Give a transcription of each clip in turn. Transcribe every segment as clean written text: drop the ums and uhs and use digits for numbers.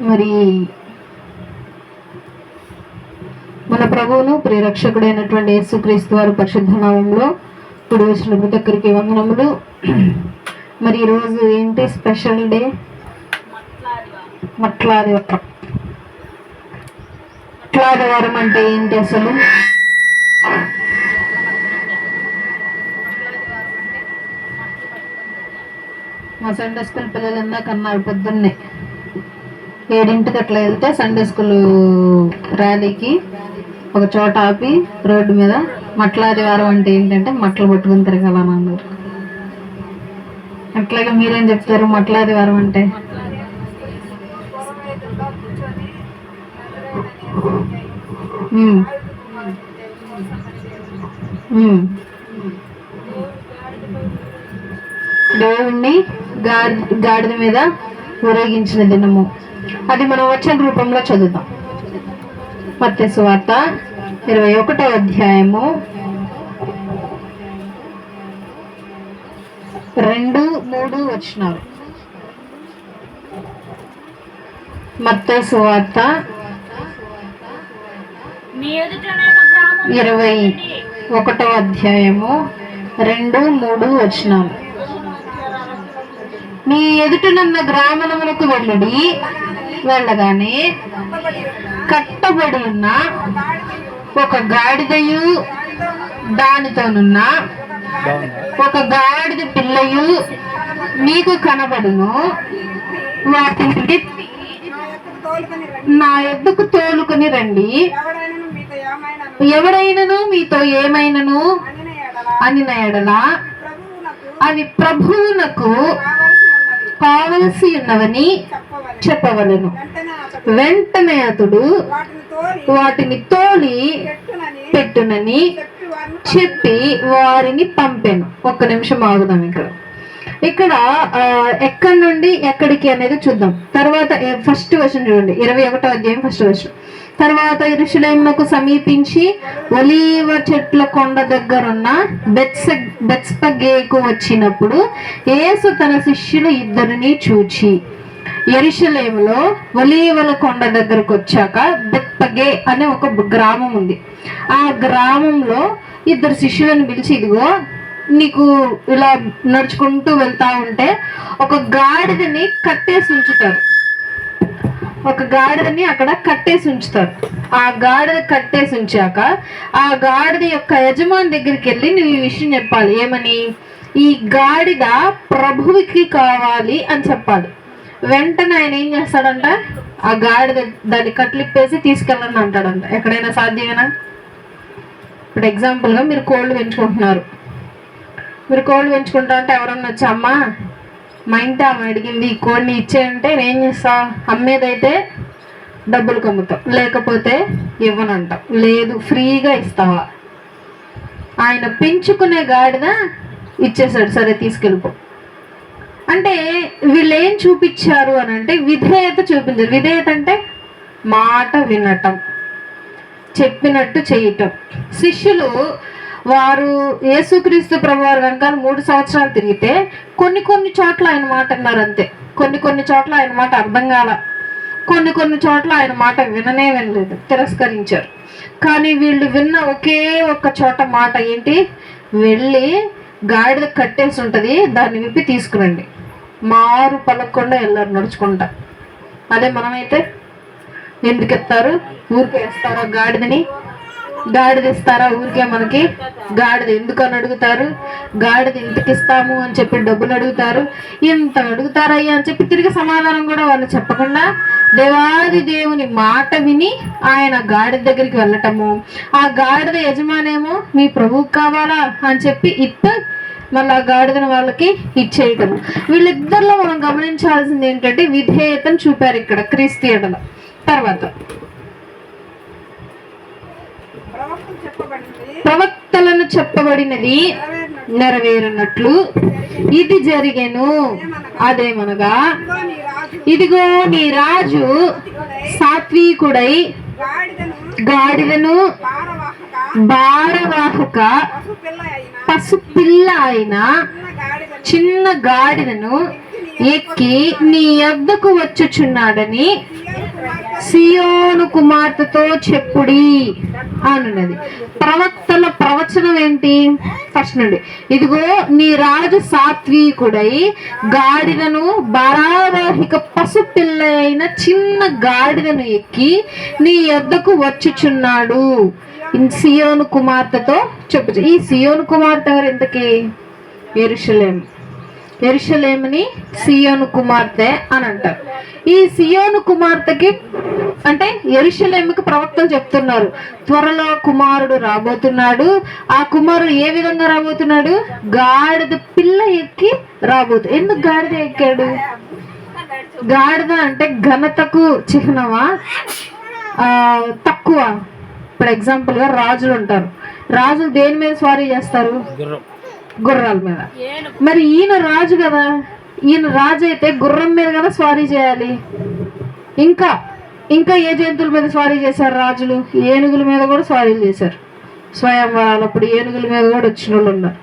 మరి మన ప్రభువును ప్రియరక్షకుడైనటువంటి యేసుక్రీస్తు వారి పరిశుద్ధ నామంలో ఇప్పుడు వచ్చిన ప్రతి ఒక్కరికి వందనములు. మరి ఈరోజు ఏంటి స్పెషల్ డే? మట్లాదివారం. మట్లాదివారం అంటే ఏంటి అసలు? మా సండే స్కూల్ పిల్లలు ఇందాక అన్నారు పొద్దున్నే 7ంటికి అట్లా వెళ్తే సండే స్కూల్ ర్యాలీకి ఒక చోట ఆపి రోడ్డు మీద మట్లాదివారం అంటే ఏంటంటే మట్టలు పట్టుకుని తిరగాలని అన్నారు. అట్లాగే మీరేం చెప్తారు మట్లాదివారం అంటే? దేవుణ్ణి గాడిద మీద ఊరేగించిన దినము. అది మనం వచన రూపంలో చదువుతాం. మత్తయి సువార్త 21వ అధ్యాయము 2-3 వచనాలు. మత్తయి సువార్త 21వ అధ్యాయము 2-3 వచనాలు. నీ ఎదుటనున్న గ్రామములకు వెళ్ళగానే కట్టబడి ఉన్న ఒక గాడిదయు దానితోనున్న ఒక గాడిద పిల్లయు నీకు కనబడును. వాటిని నా ఎద్దుకు తోలుకొని రండి. ఎవడైనను మీతో ఏమైనను అని ఎడల అది ప్రభువునకు కావలసి ఉన్నవని చెప్పవలను. వెంటనే అతడు వాటిని తోలి పెట్టునని చెప్పి వారిని పంపాను. ఒక్క నిమిషం ఆగుదాం. ఇక్కడ ఎక్కడి నుండి ఎక్కడికి అనేది చూద్దాం. తర్వాత ఫస్ట్ వచనం చూడండి, 21వ అధ్యాయం 1వ వచనం. తర్వాత యెరూషలేమునకు సమీపించి ఒలీవ చెట్ల కొండ దగ్గరున్న బెత్ఫగేకు వచ్చినప్పుడు యేసు తన శిష్యులు ఇద్దరిని చూచి, యెరూషలేములో ఒలీవల కొండ దగ్గరకు వచ్చాక బెత్ఫగే అనే ఒక గ్రామం ఉంది. ఆ గ్రామంలో ఇద్దరు శిష్యులను పిలిచి, ఇదిగో నీకు ఇలా నడుచుకుంటూ వెళ్తా ఉంటే ఒక గాడిదని కట్టేసి ఉంచుతారు. అక్కడ కట్టేసి ఉంచుతారు. ఆ గాడిద కట్టేసి ఉంచాక ఆ గాడిద యొక్క యజమాని దగ్గరికి వెళ్ళి నువ్వు ఈ విషయం చెప్పాలి. ఏమని? ఈ గాడిద ప్రభువుకి కావాలి అని చెప్పాలి. వెంటనే ఆయన ఏం చేస్తాడంట? ఆ గాడిద దాన్ని కట్లిప్పేసి తీసుకెళ్ళండి అంటాడంట. ఎక్కడైనా సాధ్యమేనా? ఇప్పుడు ఎగ్జాంపుల్గా మీరు కోళ్ళు పెంచుకుంటున్నారు. మీరు కోళ్ళు పెంచుకుంటా అంటే ఎవరన్నా వచ్చి, అమ్మా మా ఇంటి ఆమె అడిగింది ఈ కోడిని ఇచ్చేయంటే నేనేం చేస్తా? అమ్మేదైతే డబ్బులకు అమ్ముతాం, లేకపోతే ఇవ్వనంటాం. లేదు ఫ్రీగా ఇస్తావా? ఆయన పెంచుకునే గాడిద ఇచ్చేసాడు, సరే తీసుకెళ్ళిపో అంటే. వీళ్ళు ఏం చూపించారు అని అంటే విధేయత చూపించారు. విధేయత అంటే మాట వినటం, చెప్పినట్టు చేయటం. శిష్యులు వారు యేసుక్రీస్తు ప్రభువారు కనుక 3 సంవత్సరాలు తిరిగితే కొన్ని చోట్ల ఆయన మాట అన్నారు అంతే. కొన్ని చోట్ల ఆయన మాట అర్థం కాల, కొన్ని చోట్ల ఆయన మాట వినలేదు, తిరస్కరించారు. కానీ వీళ్ళు విన్న ఒకే ఒక్క చోట మాట ఏంటి? వెళ్ళి గాడిద కట్టేసి ఉంటుంది, దాన్ని విప్పి తీసుకురండి. మారు పలకకుండా వెళ్ళారు నడుచుకుంటా. అదే మనమైతే ఎందుకు ఎత్తారు? ఊరికే వేస్తారా గాడిదని? గాడిద ఇస్తారా ఊరికే మనకి? గాడిద ఎందుకని అడుగుతారు? గాడిద ఇంతకి ఇస్తాము అని చెప్పి డబ్బులు అడుగుతారు. ఇంత అడుగుతారయ్యా అని చెప్పి తిరిగి సమాధానం కూడా వాళ్ళు చెప్పకుండా దేవాది దేవుని మాట విని ఆయన గాడిద దగ్గరికి వెళ్ళటము, ఆ గాడిద యజమానేమో మీ ప్రభువుకి కావాలా అని చెప్పి మళ్ళీ ఆ గాడిదని వాళ్ళకి ఇచ్చేయటము. వీళ్ళిద్దరిలో మనం గమనించాల్సింది ఏంటంటే విధేయతను చూపారు ఇక్కడ క్రీస్తు ఎడల. తర్వాత ప్రవక్తలను చెప్పబడినది నెరవేరునట్లు ఇది జరిగెను. అదేమనగా ఇదిగో నీ రాజు సాత్వికుడై గాడిదను భారవాహక పసుపిల్ల అయిన చిన్న గాడిదను ఎక్కి నీ యొద్దకు వచ్చుచున్నాడని సియోను కుమార్తెతో చెప్పుడి అనున్నది. ప్రవక్తల ప్రవచనం ఏంటి? ఫస్ట్ నుండి, ఇదిగో నీ రాజు సాత్వికుడై గాడిదను భారారోహిక పసు పిల్ల అయిన చిన్న గాడిదను ఎక్కి నీ యొద్దకు వచ్చుచున్నాడు, సియోను కుమార్తెతో చెప్పు. ఈ సియోను కుమార్తె ఎవరు? ఇంతకీ యెరూషలేము. యెరూషలేముని సియోను కుమార్తె అని అంటారు. ఈ సియోను కుమార్తెకి అంటే యెరూషలేముకి ప్రవక్తలు చెప్తున్నారు, త్వరలో కుమారుడు రాబోతున్నాడు. ఆ కుమారుడు ఏ విధంగా రాబోతున్నాడు? గాడిద పిల్ల ఎక్కి రాబోతు. ఎందుకు గాడిద ఎక్కాడు? గాడిద అంటే ఘనతకు చిహ్నమా? తక్కువ. ఇప్పుడు ఎగ్జాంపుల్ గా రాజులు ఉంటారు. రాజులు దేని మీద స్వారీ చేస్తారు? గుర్రాల మీద. మరి ఈయన రాజు కదా, ఈయన రాజు అయితే గుర్రం మీద కదా స్వారీ చేయాలి. ఇంకా ఇంకా ఏ జంతువుల మీద స్వారీ చేశారు రాజులు? ఏనుగుల మీద కూడా స్వారీలు చేశారు. స్వయంవరాలప్పుడు ఏనుగుల మీద కూడా వచ్చిన వాళ్ళు ఉన్నారు.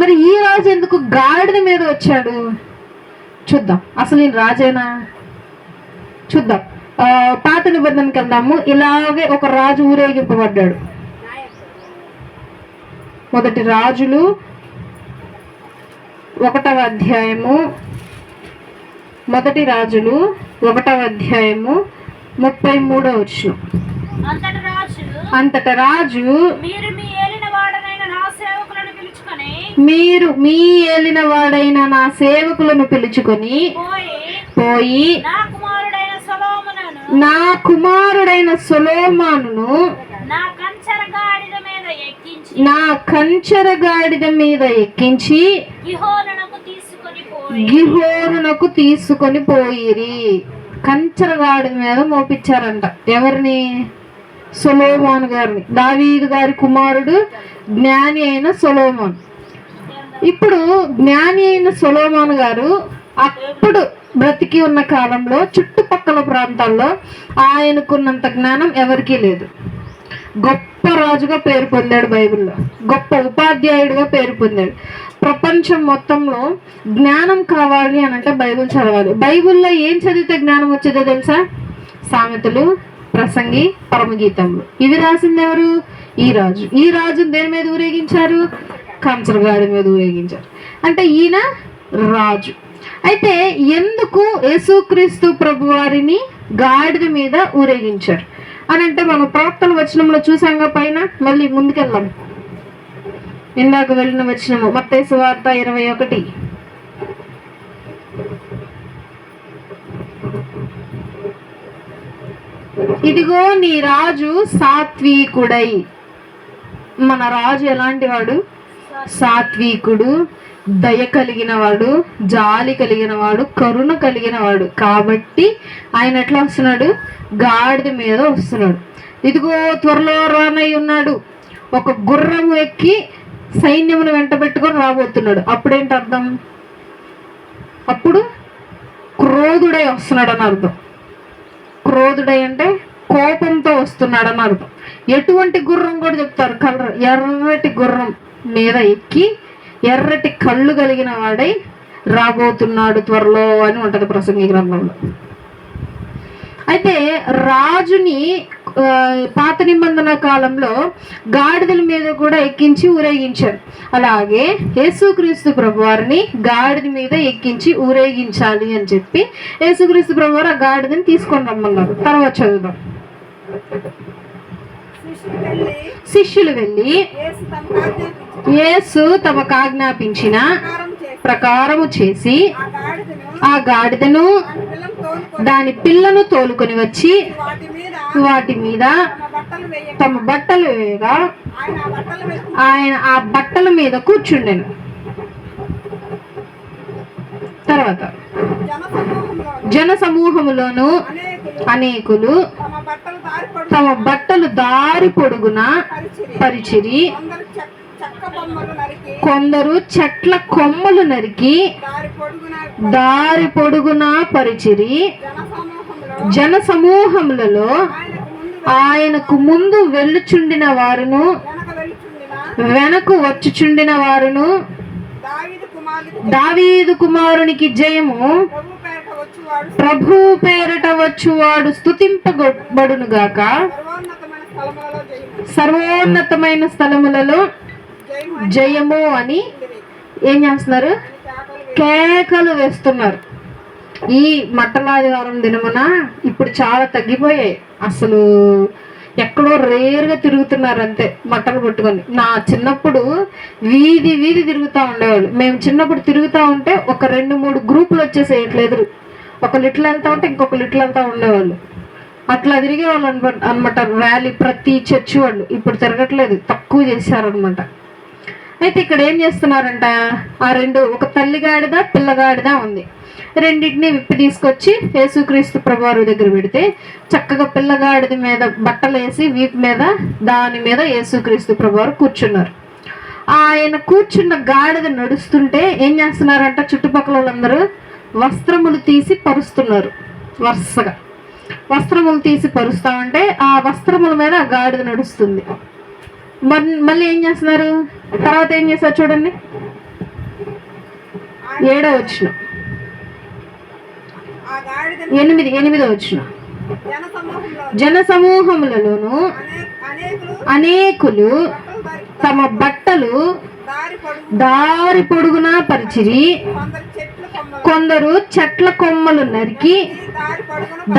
మరి ఈ రాజు ఎందుకు గాడిద మీద వచ్చాడు? చూద్దాం. అసలు ఈయన రాజేనా? చూద్దాం. పాత నిబంధనకి వెళ్దాము. ఇలాగే ఒక రాజు ఊరేగింపబడ్డాడు. మొదటి రాజులు 1వ అధ్యాయము, మొదటి రాజులు 1వ అధ్యాయము 33వ వచనం. అంతట రాజు మీరు మీ ఏలిన వాడైన నా సేవకులను పిలుచుకొని పోయి నా కుమారుడైన సొలొమోనును నా కంచర గాడిద మీద ఎక్కించి గిహోనునకు తీసుకొని పోయిరి. కంచర గాడిద మీద మోపించారంట. ఎవరిని? సొలొమోను గారిని. దావీదు గారి కుమారుడు జ్ఞాని అయిన సొలొమోను. ఇప్పుడు జ్ఞాని అయిన సొలొమోను గారు అప్పుడు బ్రతికి ఉన్న కాలంలో చుట్టుపక్కల ప్రాంతాల్లో ఆయనకున్నంత జ్ఞానం ఎవరికీ లేదు. గొప్ప రాజుగా పేరు పొందాడు. బైబిల్లో గొప్ప ఉపాధ్యాయుడిగా పేరు పొందాడు. ప్రపంచం మొత్తంలో జ్ఞానం కావాలి అని అంటే బైబిల్ చదవాలి. బైబిల్లో ఏం చదివితే జ్ఞానం వచ్చేదో తెలుసా? సామెతలు, ప్రసంగి, పరమగీతములు. ఇవి రాసింది ఎవరు? ఈ రాజు. ఈ రాజుని దేని మీద ఊరేగించారు? కంచరగాడి మీద ఊరేగించారు. అంటే ఈయన రాజు. అయితే ఎందుకు యేసుక్రీస్తు ప్రభు వారిని గాడిద మీద ఊరేగించారు అని అంటే మనం ప్రవక్తల వచనంలో చూసాంగా. పైన మళ్ళీ ముందుకెళ్దాం. ఇందాక వెళ్ళిన వచనము మత్తయి సువార్త 21. ఇదిగో నీ రాజు సాత్వికుడై. మన రాజు ఎలాంటి వాడు? సాత్వికుడు, దయ కలిగిన వాడు, జాలి కలిగిన వాడు, కరుణ కలిగిన వాడు. కాబట్టి ఆయన ఎట్లా వస్తున్నాడు? గాడిద మీద వస్తున్నాడు. ఇదిగో త్వరలో రానై ఉన్నాడు. ఒక గుర్రము ఎక్కి సైన్యమును వెంట పెట్టుకొని రాబోతున్నాడు. అప్పుడేంటి అర్థం? అప్పుడు క్రోధుడై వస్తున్నాడు అని అర్థం. క్రోధుడై అంటే కోపంతో వస్తున్నాడు అని అర్థం. ఎటువంటి గుర్రం కూడా చెప్తారు. కలర్ ఎర్రటి గుర్రం మీద ఎక్కి ఎర్రటి కళ్ళు కలిగిన వాడై రాబోతున్నాడు త్వరలో అని ఉంటది ప్రసంగి గ్రంథంలో. అయితే రాజుని పాత నిబంధన కాలంలో గాడిదల మీద కూడా ఎక్కించి ఊరేగించారు. అలాగే యేసుక్రీస్తు ప్రభు వారిని గాడిద మీద ఎక్కించి ఊరేగించాలి అని చెప్పి యేసుక్రీస్తు ప్రభు వారు ఆ గాడిదని తీసుకొని రమ్మన్నారు. తర్వాత చదువుదాం. శిష్యులు వెళ్ళి యేసు తమకు ఆజ్ఞాపించిన ప్రకారము చేసి ఆ గాడిదను దాని పిల్లను తోలుకొని వచ్చి వాటి మీద తమ బట్టలు వేయగా ఆయన ఆ బట్టల మీద కూర్చుండెను. తర్వాత జన సమూహములోను అనేకులు తమ బట్టలు దారి పొడుగున పరిచిరి. కొందరు చెట్ల కొమ్మలు నరికి దారి పొడుగున పరిచిరి. జన సమూహములలో ఆయనకు ముందు వెళ్ళుచుండిన వారును వెనక వచ్చుచుండిన వారును దావీదు కుమారునికి జయము, ప్రభు పేరట వచ్చువాడు స్తుతింపబడును గాక. సర్వోన్నతమైన స్థలములలో జయము అని ఏం చేస్తున్నారు? కేకలు వేస్తున్నారు. ఈ మట్టలాదివారం దినమున ఇప్పుడు చాలా తగ్గిపోయాయి. అసలు ఎక్కడో రేరుగా తిరుగుతున్నారు అంతే మట్టలు పట్టుకొని. నా చిన్నప్పుడు వీధి వీధి తిరుగుతూ ఉండేవాళ్ళు. మేము చిన్నప్పుడు తిరుగుతూ ఉంటే ఒక 2-3 గ్రూపులు వచ్చేసేయట్లేదు. ఒక లిట్లు వెళ్తా ఉంటే ఇంకొక లిట్లు వెళ్తా ఉండేవాళ్ళు. అట్లా తిరిగేవాళ్ళు అనమాట. ర్యాలీ ప్రతి చర్చి వాళ్ళు. ఇప్పుడు తిరగట్లేదు, తక్కువ చేశారనమాట. అయితే ఇక్కడ ఏం చేస్తున్నారంట, ఆ ఒక తల్లిగాడిద పిల్లగాడిద ఉంది. రెండింటిని విప్పి తీసుకొచ్చి యేసుక్రీస్తు ప్రభువారి దగ్గర పెడితే చక్కగా పిల్లగాడిది మీద బట్టలు వేసి వీపు మీద దాని మీద యేసుక్రీస్తు ప్రభువారు కూర్చున్నారు. ఆయన కూర్చున్న గాడిద నడుస్తుంటే ఏం చేస్తున్నారంట, చుట్టుపక్కల వాళ్ళందరూ వస్త్రములు తీసి పరుస్తున్నారు. వరుసగా వస్త్రములు తీసి పరుస్తా ఉంటే ఆ వస్త్రముల మీద ఆ గాడిద నడుస్తుంది. మళ్ళీ ఏం చేస్తున్నారు, తర్వాత ఏం చేస్తారు చూడండి. 7వ వచనం, 8వ వచనం. జన సమూహములలోను అనేకులు తమ బట్టలు దారి పొడుగునా పరిచిరి, కొందరు చెట్ల కొమ్మలు నరికి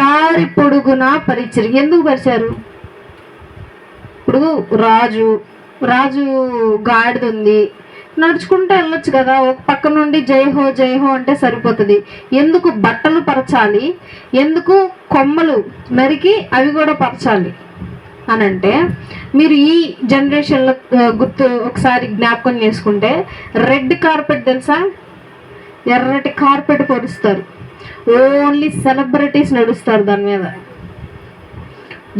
దారి పొడుగునా పరిచిరి. ఎందుకు పరిచారు? ఇప్పుడు రాజు గాడిద ఉంది, నడుచుకుంటూ వెళ్ళొచ్చు కదా. ఒక పక్క నుండి జైహో జైహో అంటే సరిపోతుంది. ఎందుకు బట్టలు పరచాలి, ఎందుకు కొమ్మలు నరికి అవి కూడా పరచాలి అని అంటే, మీరు ఈ జనరేషన్లో గుర్తు ఒకసారి జ్ఞాపకం చేసుకుంటే, రెడ్ కార్పెట్ తెలుసా? ఎర్రటి కార్పెట్ పరుస్తారు. ఓన్లీ సెలబ్రిటీస్ నడుస్తారు దాని మీద,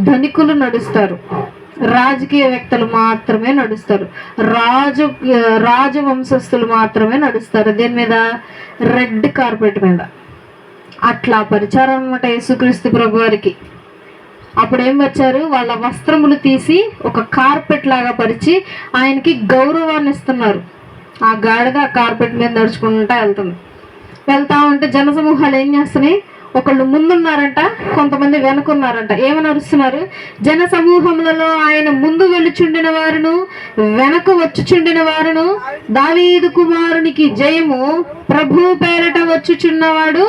ధనికులు నడుస్తారు, రాజకీయ వ్యక్తులు మాత్రమే నడుస్తారు, రాజవంశస్థులు మాత్రమే నడుస్తారు. దేని మీద? రెడ్ కార్పెట్ మీద. అట్లా పరిచారం అనమాట యేసుక్రీస్తు ప్రభు వారికి. అప్పుడు ఏం వచ్చారు, వాళ్ళ వస్త్రములు తీసి ఒక కార్పెట్ లాగా పరిచి ఆయనకి గౌరవాన్ని ఇస్తున్నారు. ఆ గాడిద ఆ కార్పెట్ మీద నడుచుకుంటా వెళ్తా ఉంటే జనసమూహాలు ఏం చేస్తున్నాయి, ఒకళ్ళు ముందున్నారంట, కొంతమంది వెనుకున్నారంట. ఏమని అరుస్తున్నారు? జన సమూహములలో ఆయన ముందు వెళ్ళుచుండిన వారును వెనక వచ్చుచుండిన వారును దావీదు కుమారునికి జయము, ప్రభు పేరట వచ్చుచున్నవాడు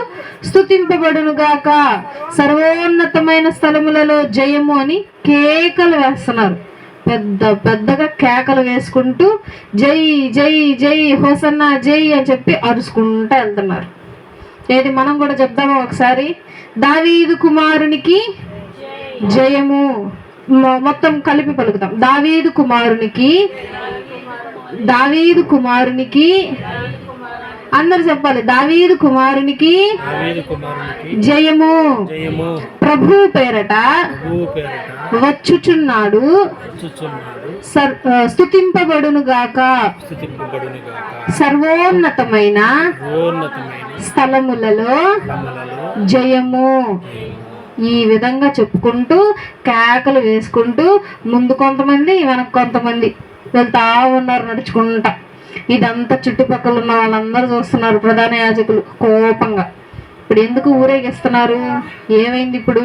స్తుతింపబడును గాక, సర్వోన్నతమైన స్థలములలో జయము అని కేకలు వేస్తున్నారు. పెద్దగా కేకలు వేసుకుంటూ జై జై జై హోసన్నా జై అని చెప్పి అరుచుకుంటూ వెళ్తున్నారు. ఏది మనం కూడా చెప్దామా ఒకసారి? దావీదు కుమారునికి జయము. మొత్తం కలిపి పలుకుతాం. దావీదు కుమారునికి అందరు చెప్పాలి. దావీదు కుమారునికి జయము, ప్రభు పేరట వచ్చుచున్నాడు, స్తుతింపబడును గాక, సర్వోన్నతమైన స్థలములలో జయము. ఈ విధంగా చెప్పుకుంటూ కేకలు వేసుకుంటూ ముందు కొంతమంది వెనక కొంతమంది వెళ్తా ఉన్నారు నడుచుకుంటా. ఇదంతా చుట్టుపక్కల ఉన్న వాళ్ళందరూ చూస్తున్నారు. ప్రధాన యాజకులు కోపంగా, ఇప్పుడు ఎందుకు ఊరేగిస్తున్నారు, ఏమైంది ఇప్పుడు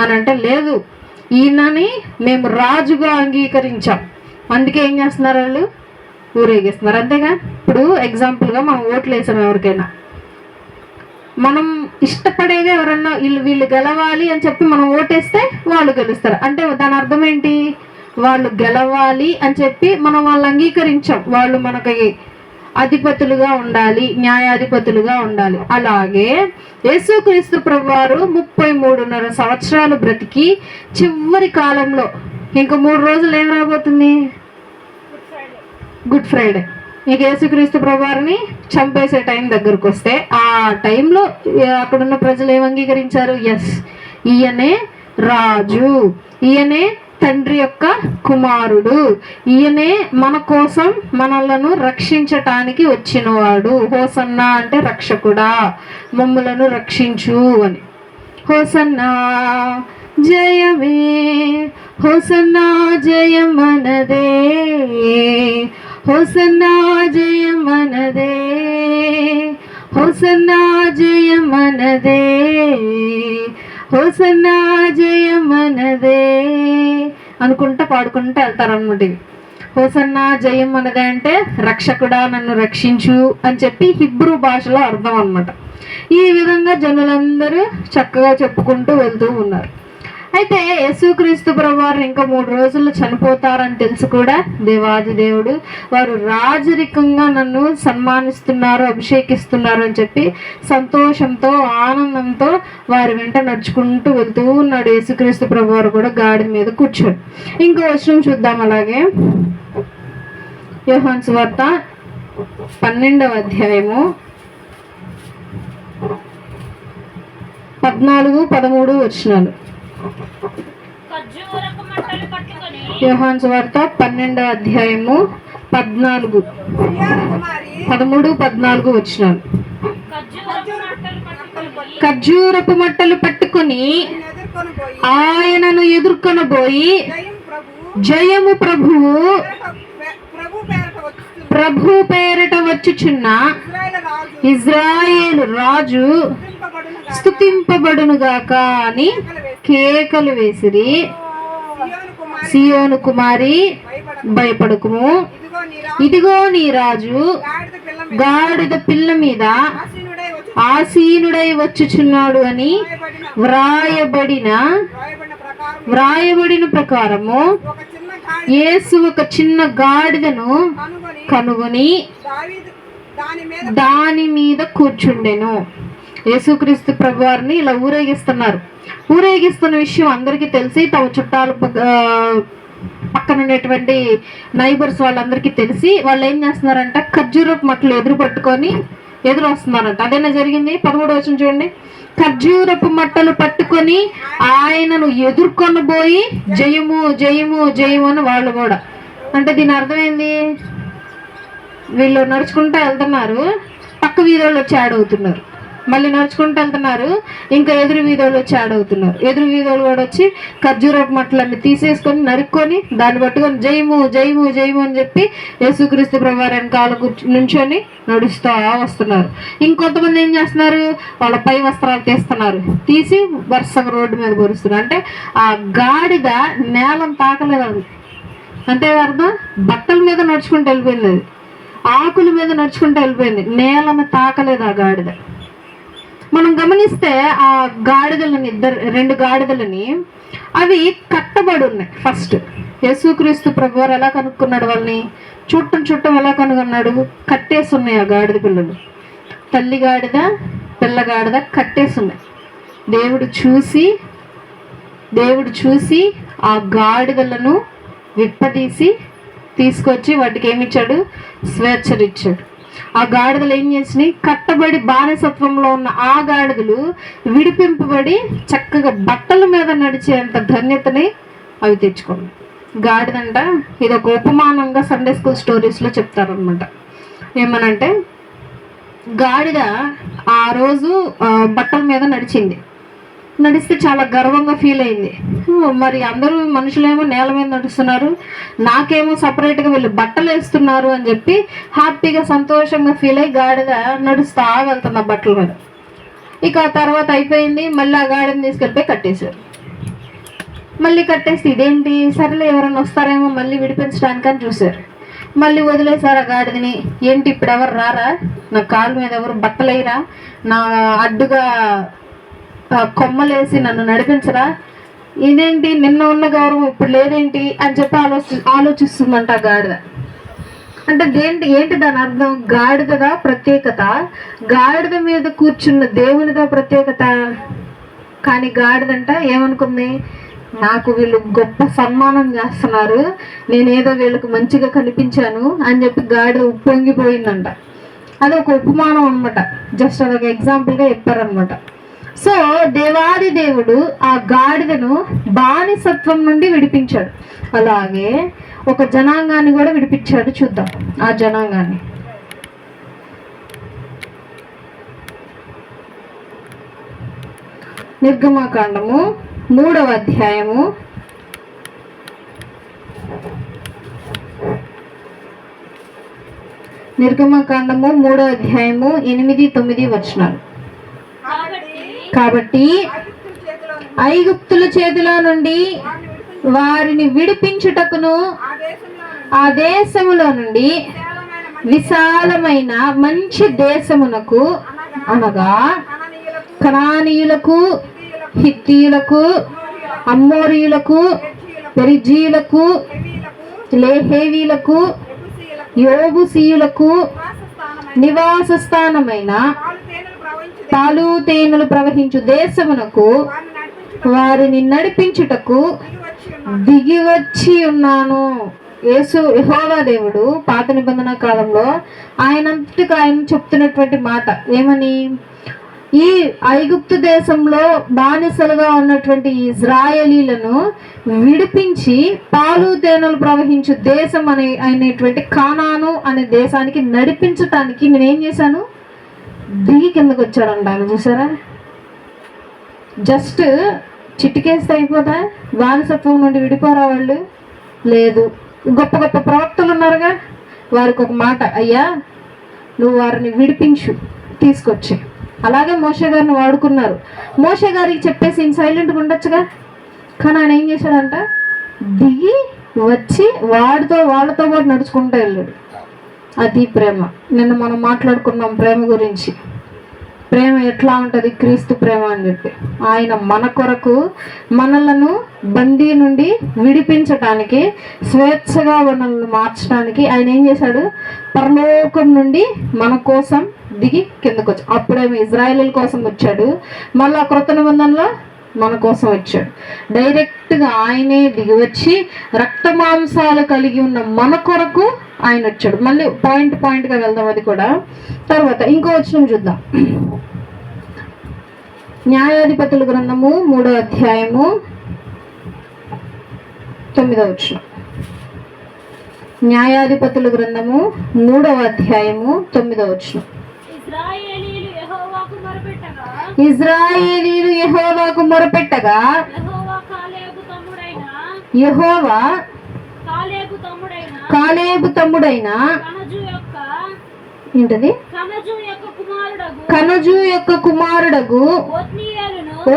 అని అంటే, లేదు ఈయనని మేము రాజుగా అంగీకరించాం, అందుకే ఏం చేస్తున్నారు వాళ్ళు, ఊరేగిస్తున్నారు. అంతేగా. ఇప్పుడు ఎగ్జాంపుల్గా మనం ఓట్లు వేసాం ఎవరికైనా, మనం ఇష్టపడేది ఎవరన్నా వీళ్ళు గెలవాలి అని చెప్పి మనం ఓటేస్తే వాళ్ళు గెలుస్తారు. అంటే దాని అర్థం ఏంటి, వాళ్ళు గెలవాలి అని చెప్పి మనం వాళ్ళు అంగీకరించాం, వాళ్ళు మనకి అధిపతులుగా ఉండాలి, న్యాయాధిపతులుగా ఉండాలి. అలాగే యేసుక్రీస్తు ప్రభువారు 33.5 సంవత్సరాలు బ్రతికి చివరి కాలంలో ఇంకా 3 రోజులు ఏం రాబోతుంది, గుడ్ ఫ్రైడే. ఇక యేసుక్రీస్తు ప్రభువారిని చంపేసే టైం దగ్గరకు వస్తే ఆ టైంలో అక్కడున్న ప్రజలు ఏం అంగీకరించారు, ఎస్ ఈయనే రాజు, ఈయనే తండ్రి యొక్క కుమారుడు, ఈయనే మన కోసం మనలను రక్షించటానికి వచ్చినవాడు. హోసన్నా అంటే రక్షకుడా, మమ్ములను రక్షించు అని. హోసన్నా జయమే, హోసన్నా జయమనదే, హోసన్నా జయమనదే, హోసన్నా జయమనదే, హోసన్నా జయమనదే అనుకుంటా పాడుకుంటూ వెళ్తారనమాట. ఇవి హోసన్నా జయం మనదే అంటే రక్షకుడా నన్ను రక్షించు అని చెప్పి హిబ్రూ భాషలో అర్థం అన్నమాట. ఈ విధంగా జనులందరూ చక్కగా చెప్పుకుంటూ వెళ్తూ ఉన్నారు. అయితే యేసుక్రీస్తు ప్రభువారు ఇంకా 3 రోజుల్లో చనిపోతారని తెలుసు కూడా దేవాది దేవుడు వారు రాజరికంగా నన్ను సన్మానిస్తున్నారు, అభిషేకిస్తున్నారు అని చెప్పి సంతోషంతో ఆనందంతో వారి వెంట నడుచుకుంటూ వెళ్తూ ఉన్నాడు. యేసుక్రీస్తు ప్రభువారు కూడా గాడి మీద కూర్చోడు. ఇంకో వచనం చూద్దాం. అలాగే యోహాను సువార్త 12వ అధ్యాయము 14-13 వచనాలు. యోహాను సువార్త 12వ అధ్యాయము 13-14 వచనాలు. ఖర్జూరపు మట్టలు పట్టుకొని ఆయనను ఎదుర్కొనబోయి, జయము ప్రభువు ప్రభు పేరట వచ్చుచున్న ఇజ్రాయేలు రాజు స్తుతింపబడునుగాక అని కేకలు వేసిరి. సియోను కుమారి భయపడకుము, ఇదిగో నీ రాజు గాడిద పిల్ల మీద ఆసీనుడై వచ్చుచున్నాడు అని వ్రాయబడిన ప్రకారము యేసు ఒక చిన్న గాడిదను కనుగొని దాని మీద కూర్చుండెను. యేసుక్రీస్తు ప్రభువారిని ఇలా ఊరేగిస్తున్నారు. ఊరేగిస్తున్న విషయం అందరికీ తెలిసి, తమ చుట్టాలు పక్కన ఉన్నటువంటి నైబర్స్ వాళ్ళందరికీ తెలిసి వాళ్ళు ఏం చేస్తున్నారంట, ఖర్జూరపు మట్టలు ఎదురు పట్టుకొని ఎదురు వస్తున్నారంట. అదేనా జరిగింది. 13వ వచనం చూడండి. ఖర్జూరపు మట్టలు పట్టుకొని ఆయనను ఎదుర్కొనబోయి జయము జయము జయము అని వాళ్ళు కూడా. అంటే దీని అర్థమైంది, వీళ్ళు నడుచుకుంటూ వెళ్తున్నారు, పక్క వీధులు వచ్చి యాడ్ అవుతున్నారు. మళ్ళీ నడుచుకుంటూ వెళ్తున్నారు, ఇంకా ఎదురు వీధులు వచ్చి యాడ్ అవుతున్నారు. ఎదురు వీధులు కూడా వచ్చి ఖర్జూరపు మట్టలన్నీ తీసేసుకొని నరుక్కొని దాన్ని పట్టుకొని జయము జయము జయము అని చెప్పి యేసుక్రీస్తు ప్రభువారి వెనకాల నుంచొని నడుస్తూ వస్తున్నారు. ఇంకొంతమంది ఏం చేస్తున్నారు, వాళ్ళ పై వస్త్రాలు తీస్తున్నారు, తీసి వరుసగా రోడ్డు మీద పొరుస్తున్నారు. అంటే ఆ గాడిద నేలను తాకలేదు. అంటే అర్థం, బట్టల మీద నడుచుకుంటూ వెళ్ళిపోయింది, అది ఆకుల మీద నడుచుకుంటూ వెళ్ళిపోయింది, నేలను తాకలేదు ఆ గాడిద. మనం గమనిస్తే ఆ గాడిదలని 2 గాడిదలని అవి కట్టబడి ఉన్నాయి. ఫస్ట్ యేసుక్రీస్తు ప్రభువారు ఎలా కనుక్కున్నాడు వాళ్ళని, చుట్టం ఎలా కనుగొన్నాడు, కట్టేసి ఉన్నాయి ఆ గాడిద పిల్లలు. తల్లి గాడిద పిల్ల గాడిద కట్టేసి ఉన్నాయి. దేవుడు చూసి ఆ గాడిదలను విప్పదీసి తీసుకొచ్చి వాటికి ఏమిచ్చాడు, స్వేచ్ఛనిచ్చాడు. ఆ గాడిదలు ఏం చేసినాయి, కట్టబడి బానిసత్వంలో ఉన్న ఆ గాడిదలు విడిపింపబడి చక్కగా బట్టల మీద నడిచేంత ధన్యతని అవి తెచ్చుకోండి. గాడిదంట ఇది ఒక ఉపమానంగా సండే స్కూల్ స్టోరీస్లో చెప్తారనమాట. ఏమనంటే, గాడిద ఆ రోజు బట్టల మీద నడిస్తే చాలా గర్వంగా ఫీల్ అయింది. మరి అందరూ మనుషులేమో నేల మీద నడుస్తున్నారు, నాకేమో సపరేట్గా వీళ్ళు బట్టలు వేస్తున్నారు అని చెప్పి హ్యాపీగా సంతోషంగా ఫీల్ అయ్యి గాడిద నడుస్తా వెళ్తుంది ఆ బట్టల మీద. ఇక ఆ తర్వాత అయిపోయింది, మళ్ళీ ఆ గాడిని తీసుకెళ్ళిపోయి కట్టేశారు. మళ్ళీ కట్టేసి ఇదేంటి, సరేలే ఎవరైనా వస్తారేమో మళ్ళీ విడిపించడానికి అని చూశారు. మళ్ళీ వదిలేశారు ఆ గాడిదని. ఏంటి ఇప్పుడు ఎవరు రారా, నా కాళ్ళ మీద ఎవరు బట్టలు వేయరా, నా అడ్డుగా కొమ్మలేసి నన్ను నడిపించరా, ఇదేంటి నిన్న ఉన్న గౌరవం ఇప్పుడు లేదేంటి అని చెప్పి ఆలోచిస్తుందంట గాడిద. అంటే ఏంటి దాని అర్థం, గాడిదగా ప్రత్యేకత, గాడిద మీద కూర్చున్న దేవునిదా ప్రత్యేకత. కానీ గాడిదంట ఏమనుకుంది, నాకు వీళ్ళు గొప్ప సన్మానం చేస్తున్నారు, నేనేదో వీళ్ళకి మంచిగా కనిపించాను అని చెప్పి గాడిద ఉప్పొంగిపోయిందంట. అది ఒక ఉపమానం అనమాట, జస్ట్ అదొక ఎగ్జాంపుల్గా చెప్పారనమాట. సో దేవాది దేవుడు ఆ గాడిదను బానిసత్వం నుండి విడిపించాడు. అలాగే ఒక జనాంగాన్ని కూడా విడిపించాడు. చూద్దాం ఆ జనాంగాన్ని. నిర్గమకాండము 3వ అధ్యాయము 1 నిర్గమకాండము 3వ అధ్యాయము 8-9 వచనాలు. కాబట్టి ఐగుప్తుల చేతిలో నుండి వారిని విడిపించుటకును ఆ దేశములో నుండి విశాలమైన మంచి దేశమునకు, అనగా కనానీయులకు, హిత్తీయులకు, అమ్మోరీయులకు, పెరిజీయులకు, లేహేవీలకు, యోబుసీయులకు నివాస స్థానమైన పాలు తేనెలు ప్రవహించు దేశమునకు వారిని నడిపించుటకు దిగివచ్చి ఉన్నాను. యెహోవా దేవుడు పాత నిబంధన కాలంలో ఆయనంతటికి ఆయన చెప్తున్నటువంటి మాట ఏమని, ఈ ఐగుప్తు దేశంలో బానిసలుగా ఉన్నటువంటి ఇజ్రాయేలీలను విడిపించి పాలు తేనెలు ప్రవహించు దేశం అనేటువంటి కానాను అనే దేశానికి నడిపించటానికి నేనేం చేశాను, దిగి కిందకు వచ్చాడంట ఆయన. చూసారా, జస్ట్ చిటికేస్తే అయిపోతా బానిసత్వం నుండి విడిపోరా వాళ్ళు? లేదు. గొప్ప గొప్ప ప్రవక్తలు ఉన్నారుగా, వారికి ఒక మాట, అయ్యా నువ్వు వారిని విడిపించు తీసుకొచ్చి. అలాగే మోషే గారిని వాడుకున్నారు. మోషే గారికి చెప్పేసి సైలెంట్గా ఉండొచ్చుగా, కానీ ఆయన ఏం చేశాడంట, దిగి వచ్చి వాళ్ళతో పాటు నడుచుకుంటూ వెళ్ళాడు. అది ప్రేమ. నిన్న మనం మాట్లాడుకున్నాం ప్రేమ గురించి. ప్రేమ ఎట్లా ఉంటుంది, క్రీస్తు ప్రేమ అని చెప్పి. ఆయన మన కొరకు మనలను బందీ నుండి విడిపించటానికి, స్వేచ్ఛగా మనల్ని మార్చడానికి ఆయన ఏం చేశాడు, పరలోకం నుండి మన కోసం దిగి కిందకు వచ్చాడు. అప్పుడేమో ఇజ్రాయేలీల కోసం వచ్చాడు, మళ్ళీ క్రొత్త నిబంధనలో మన కోసం వచ్చాడు. డైరెక్ట్గా ఆయనే దిగి వచ్చి రక్త మాంసాలు కలిగి ఉన్న మన కొరకు ఆయన వచ్చాడు. మళ్ళీ పాయింట్గా వెళ్దాం అది కూడా తర్వాత. ఇంకో వచనం చూద్దాం. న్యాయాధిపతుల గ్రంథము 3వ అధ్యాయము 9వ వచనం. న్యాయాధిపతుల గ్రంథము 3వ అధ్యాయము 9వ వచనం. ఇజ్రాయేలీలు యెహోవాకు మొరపెట్టగా యెహోవా కాలేబు తమ్ముడైన ఏంటది, కనజు యొక్క కుమారుడగు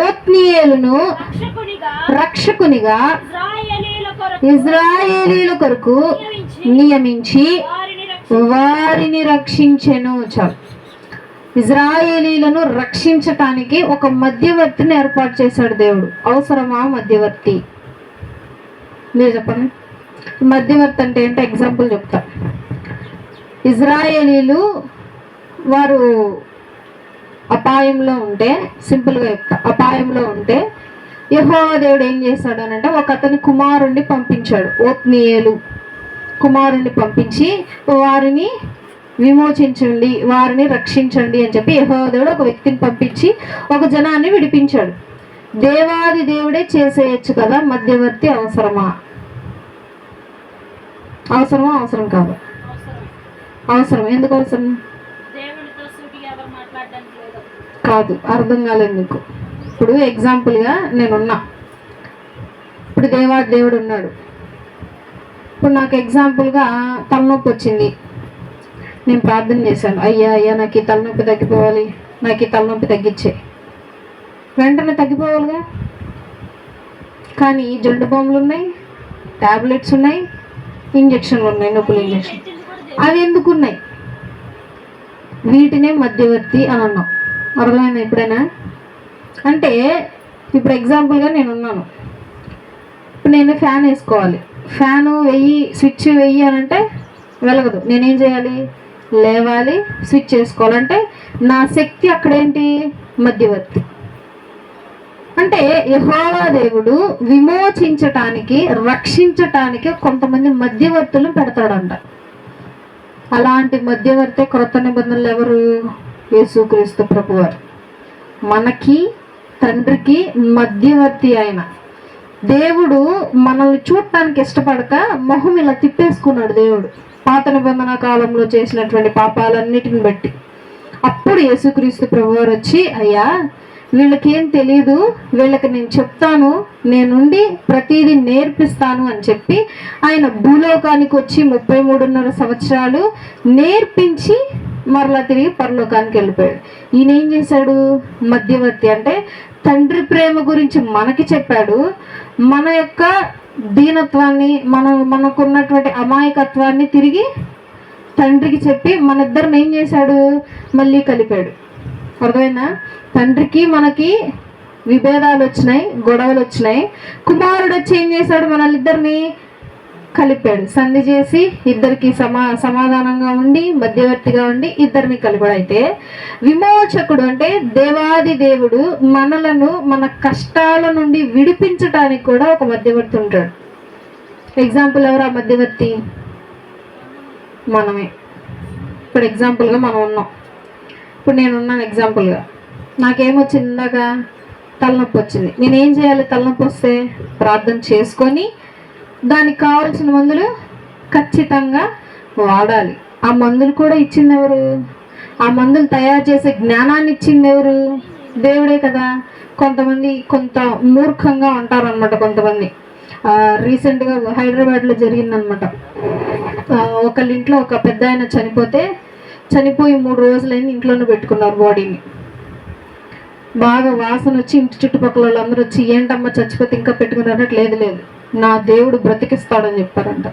ఓత్నీయేలును రక్షకునిగా ఇజ్రాయేలీల కొరకు నియమించి వారిని రక్షించెను. చాలు. ఇజ్రాయేలీలను రక్షించటానికి ఒక మధ్యవర్తిని ఏర్పాటు చేశాడు దేవుడు. అవసరమా మధ్యవర్తి? మీరు చెప్పండి. మధ్యవర్తి అంటే ఏంటో ఎగ్జాంపుల్ చెప్తా. ఇజ్రాయేలీలు వారు అపాయంలో ఉంటే, సింపుల్గా చెప్తా, అపాయంలో ఉంటే యెహోవా దేవుడు ఏం చేశాడు అని అంటే, ఒక అతని కుమారుణ్ణి పంపించాడు. ఓత్నీయేలు కుమారుణ్ణి పంపించి వారిని విమోచించండి, వారిని రక్షించండి అని చెప్పి యెహోవా దేవుడు ఒక వ్యక్తిని పంపించి ఒక జనాన్ని విడిపించాడు. దేవాది దేవుడే చేసేయచ్చు కదా, మధ్యవర్తి అవసరమా? అవసరం కాదు. అవసరం. ఎందుకు అవసరం కాదు? అర్థం కాలేదు మీకు. ఇప్పుడు ఎగ్జాంపుల్గా నేనున్నా, ఇప్పుడు దేవాది దేవుడు ఉన్నాడు. ఇప్పుడు నాకు ఎగ్జాంపుల్గా తలనొప్పి వచ్చింది, నేను ప్రార్థన చేశాను, అయ్యా నాకు ఈ తలనొప్పి తగ్గిపోవాలి, నాకు ఈ తలనొప్పి తగ్గించే. వెంటనే తగ్గిపోవాలిగా. కానీ జండు బాంబులు ఉన్నాయి, టాబ్లెట్స్ ఉన్నాయి, ఇంజక్షన్లు ఉన్నాయి, నొప్పులు ఇంజక్షన్. అవి ఎందుకు ఉన్నాయి? వీటినే మధ్యవర్తి అని అన్నాం. అర్థమైనా ఎప్పుడైనా? అంటే ఇప్పుడు ఎగ్జాంపుల్గా నేను ఉన్నాను, ఇప్పుడు నేను ఫ్యాన్ వేసుకోవాలి, ఫ్యాను వెయ్యి, స్విచ్ వెయ్యి అని అంటే వెలగదు. నేనేం చేయాలి? లేవాలి, స్విచ్ చేసుకోవాలంటే నా శక్తి అక్కడేంటి? మధ్యవర్తి. అంటే యెహోవా దేవుడు విమోచించటానికి, రక్షించటానికి కొంతమంది మధ్యవర్తులను పెడతాడంట. అలాంటి మధ్యవర్తి క్రొత్త నిబంధనలు ఎవరు? యేసుక్రీస్తు ప్రభువారు. మనకి తండ్రికి మధ్యవర్తి ఆయన. దేవుడు మనల్ని చూడటానికి ఇష్టపడక మొహం ఇలా తిప్పేసుకున్నాడు దేవుడు, పాత నిబంధన కాలంలో చేసినటువంటి పాపాలన్నిటిని బట్టి. అప్పుడు యేసుక్రీస్తు ప్రభువారు వచ్చి, అయ్యా వీళ్ళకేం తెలియదు, వీళ్ళకి నేను చెప్తాను, నేనుండి ప్రతిదీ నేర్పిస్తాను అని చెప్పి ఆయన భూలోకానికి వచ్చి 33.5 సంవత్సరాలు నేర్పించి మరలా తిరిగి పరలోకానికి వెళ్ళిపోయాడు. ఈయన ఏం చేశాడు? మధ్యవర్తి. అంటే తండ్రి ప్రేమ గురించి మనకి చెప్పాడు, మన యొక్క దీనత్వాన్ని, మనకున్నటువంటి అమాయకత్వాన్ని తిరిగి తండ్రికి చెప్పి మన ఇద్దరిని ఏం చేశాడు? మళ్ళీ కలిపాడు. అర్థమైందా? తండ్రికి మనకి విభేదాలు వచ్చినాయి, గొడవలు వచ్చినాయి. కుమారుడు వచ్చి ఏం చేశాడు? మనల్నిద్దరిని కలిపాడు, సంధి చేసి ఇద్దరికి సమాధానంగా ఉండి మధ్యవర్తిగా ఉండి ఇద్దరిని కలిపాడు. అయితే విమోచకుడు అంటే దేవాది దేవుడు మనలను మన కష్టాల నుండి విడిపించడానికి కూడా ఒక మధ్యవర్తి ఉంటాడు. ఎగ్జాంపుల్ ఎవరు ఆ మధ్యవర్తి? మనమే. ఇప్పుడు ఎగ్జాంపుల్గా మనం ఉన్నాం. ఇప్పుడు నేను ఉన్నాను ఎగ్జాంపుల్గా. నాకేమొచ్చింది? ఇందాక తలనొప్పి వచ్చింది. నేనేం చేయాలి? తలనొప్పి వస్తే ప్రార్థన చేసుకొని దానికి కావాల్సిన మందులు ఖచ్చితంగా వాడాలి. ఆ మందులు కూడా ఇచ్చింది ఎవరు? ఆ మందులు తయారు చేసే జ్ఞానాన్ని ఇచ్చింది ఎవరు? దేవుడే కదా. కొంతమంది కొంత మూర్ఖంగా ఉంటారు అనమాట. కొంతమంది రీసెంట్గా హైదరాబాద్లో జరిగిందనమాట. ఒకళ్ళ ఇంట్లో ఒక పెద్ద ఆయన చనిపోయి 3 రోజులైంది, ఇంట్లోనే పెట్టుకున్నారు బాడీని. బాగా వాసన వచ్చి ఇంటి చుట్టుపక్కల వాళ్ళందరూ వచ్చి, ఏంటమ్మా చచ్చిపోతే ఇంకా పెట్టుకున్నారట. లేదు, నా దేవుడు బ్రతికిస్తాడని చెప్పారంట.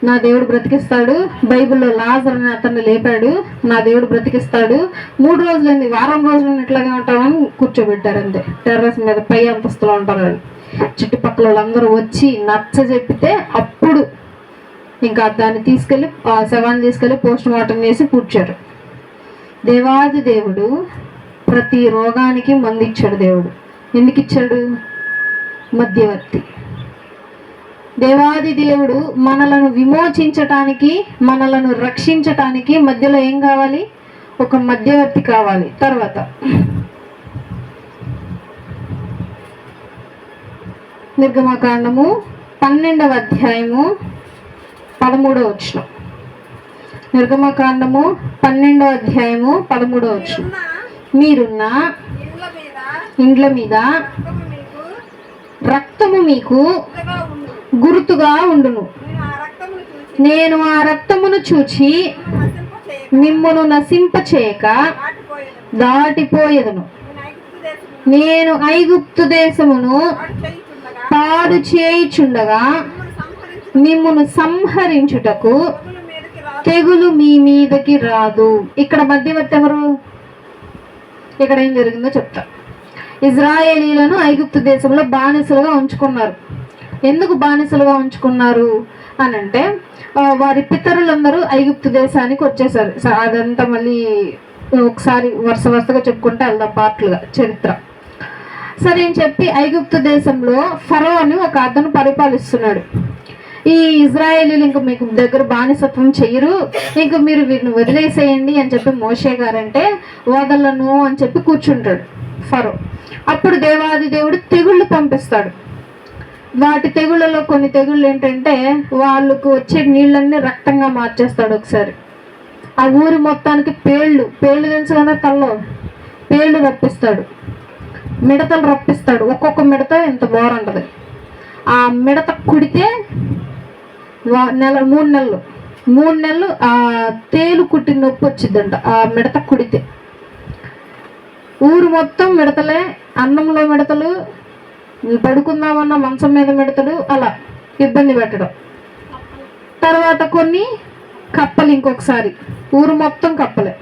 నా దేవుడు బ్రతికిస్తాడు, బైబిల్లో లాజర్ అని అతన్ని లేపాడు, నా దేవుడు బ్రతికిస్తాడు. 3 రోజులైంది, వారం రోజులు ఎట్లాగే ఉంటామని కూర్చోబెట్టారంతే. టెర్రస్ మీద పై అంతస్తులో ఉంటారు వాళ్ళు. చుట్టుపక్కల వాళ్ళందరూ వచ్చి నచ్చ చెప్పితే అప్పుడు ఇంకా దాన్ని తీసుకెళ్ళి శవాన్ని తీసుకెళ్ళి పోస్ట్ మార్టం చేసి కూర్చారు. దేవాది దేవుడు ప్రతి రోగానికి మందు ఇచ్చాడు. దేవుడు ఎందుకు ఇచ్చాడు? మధ్యవర్తి. దేవాది దేవుడు మనలను విమోచించటానికి, మనలను రక్షించటానికి మధ్యలో ఏం కావాలి? ఒక మధ్యవర్తి కావాలి. తర్వాత నిర్గమకాండము 12వ అధ్యాయము 13వ వచనం. నిర్గమకాండము 12వ అధ్యాయము 13వ వచనం. మీరున్న ఇండ్ల మీద రక్తము మీకు గుర్తుగా ఉండును. నేను ఆ రక్తమును చూచి మిమ్మును నశింపచేయక దాటిపోయేదను. నేను ఐగుప్తు దేశమును పాడు చేయుచుండగా మిమ్మును సంహరించుటకు తెగులు మీ మీదకి రాదు. ఇక్కడ మధ్యవర్తి ఎవరు? ఇక్కడ ఏం జరిగిందో చెప్తా. ఇజ్రాయేలీలను ఐగుప్తు దేశంలో బానిసలుగా ఉంచుకున్నారు. ఎందుకు బానిసలుగా ఉంచుకున్నారు అని అంటే, వారి పితరులందరూ ఐగుప్తు దేశానికి వచ్చేసారు. అదంతా మళ్ళీ ఒకసారి వరుసగా చెప్పుకుంటే వెళ్దాం పార్ట్లుగా చరిత్ర. సరే అని చెప్పి ఐగుప్తు దేశంలో ఫరో అని ఒక అతను పరిపాలిస్తున్నాడు. ఈ ఇజ్రాయేలీలు ఇంక మీకు దగ్గర బానిసత్వం చెయ్యరు, ఇంక మీరు వీరిని వదిలేసేయండి అని చెప్పి మోషే గారంటే వదలను అని చెప్పి కూర్చుంటాడు ఫరో. అప్పుడు దేవాది దేవుడు తెగుళ్ళు పంపిస్తాడు. వాటి తెగుళ్ళలో కొన్ని తెగుళ్ళు ఏంటంటే, వాళ్ళకు వచ్చే నీళ్ళన్నీ రక్తంగా మార్చేస్తాడు. ఒకసారి ఆ ఊరి మొత్తానికి పేళ్ళు తెలుసు కదా, తల్లో పేళ్ళు రప్పిస్తాడు, మిడతలు రప్పిస్తాడు. ఒక్కొక్క మిడత ఇంత బాగుంటుంది. ఆ మిడత కుడితే 3 నెలలు ఆ తేలు కుట్టి నొప్పి వచ్చిందంట. ఆ మిడత కుడితే ఊరు మొత్తం మిడతలే, అన్నంలో మిడతలు, పడుకుందామన్న మంచం మీద మిడతలు, అలా ఇబ్బంది పెట్టడం. తర్వాత కొన్ని కప్పలు, ఇంకొకసారి ఊరు మొత్తం కప్పలే.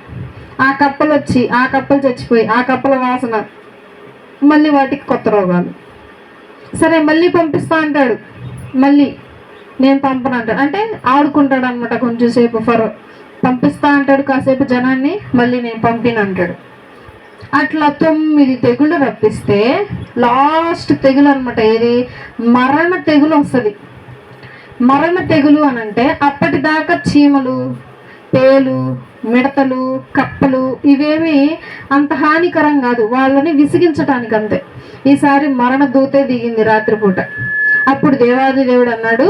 ఆ కప్పలు వచ్చి ఆ కప్పలు చచ్చిపోయి ఆ కప్పల వాసన, మళ్ళీ వాటికి కొత్త రోగాలు. సరే మళ్ళీ పంపిస్తా అంటాడు, మళ్ళీ నేను పంపను అంటాడు. అంటే ఆడుకుంటాడు అనమాట కొంచెం సేపు. ఫరో పంపిస్తా అంటాడు కాసేపు జనాన్ని, మళ్ళీ నేను పంపిన అంటాడు. అట్లా 9 తెగుళ్ళు రప్పిస్తే లాస్ట్ తెగులు అనమాట ఏది? మరణ తెగులు వస్తుంది. మరణ తెగులు అని అంటే అప్పటిదాకా చీమలు, పేలు, మిడతలు, కప్పలు ఇవేమి అంత హానికరం కాదు, వాళ్ళని విసిగించటానికి అంతే. ఈసారి మరణ దూతే దిగింది రాత్రిపూట. అప్పుడు దేవాది దేవుడు అన్నాడు,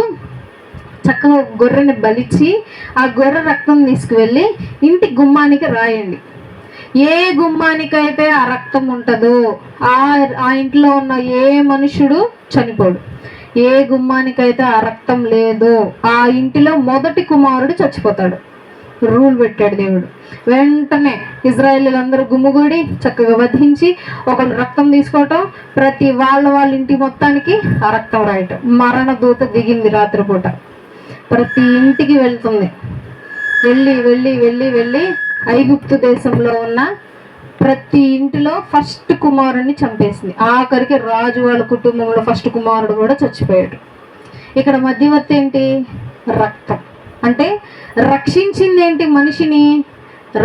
చక్కగా గొర్రెని బలిచి ఆ గొర్రె రక్తం తీసుకువెళ్ళి ఇంటి గుమ్మానికి రాయండి. ఏ గుమ్మానికైతే ఆ రక్తం ఉంటుందో ఆ ఇంట్లో ఉన్న ఏ మనుషుడు చనిపోడు. ఏ గుమ్మానికైతే ఆ రక్తం లేదో ఆ ఇంటిలో మొదటి కుమారుడు చచ్చిపోతాడు. రూల్ పెట్టాడు దేవుడు. వెంటనే ఇజ్రాయేలీలందరూ గుమ్ముగూడి చక్కగా వధించి ఒకళ్ళు రక్తం తీసుకోవటం, ప్రతి వాళ్ళ ఇంటి మొత్తానికి ఆ రక్తం రాయటం. మరణ దూత దిగింది రాత్రిపూట, ప్రతి ఇంటికి వెళ్తుంది. వెళ్ళి వెళ్ళి వెళ్ళి వెళ్ళి ఐగుప్తు దేశంలో ఉన్న ప్రతి ఇంటిలో ఫస్ట్ కుమారుడిని చంపేసింది. ఆఖరికి రాజు వాళ్ళ కుటుంబంలో ఫస్ట్ కుమారుడు కూడా చచ్చిపోయాడు. ఇక్కడ మధ్యవర్తి ఏంటి? రక్తం. అంటే రక్షించింది ఏంటి మనిషిని?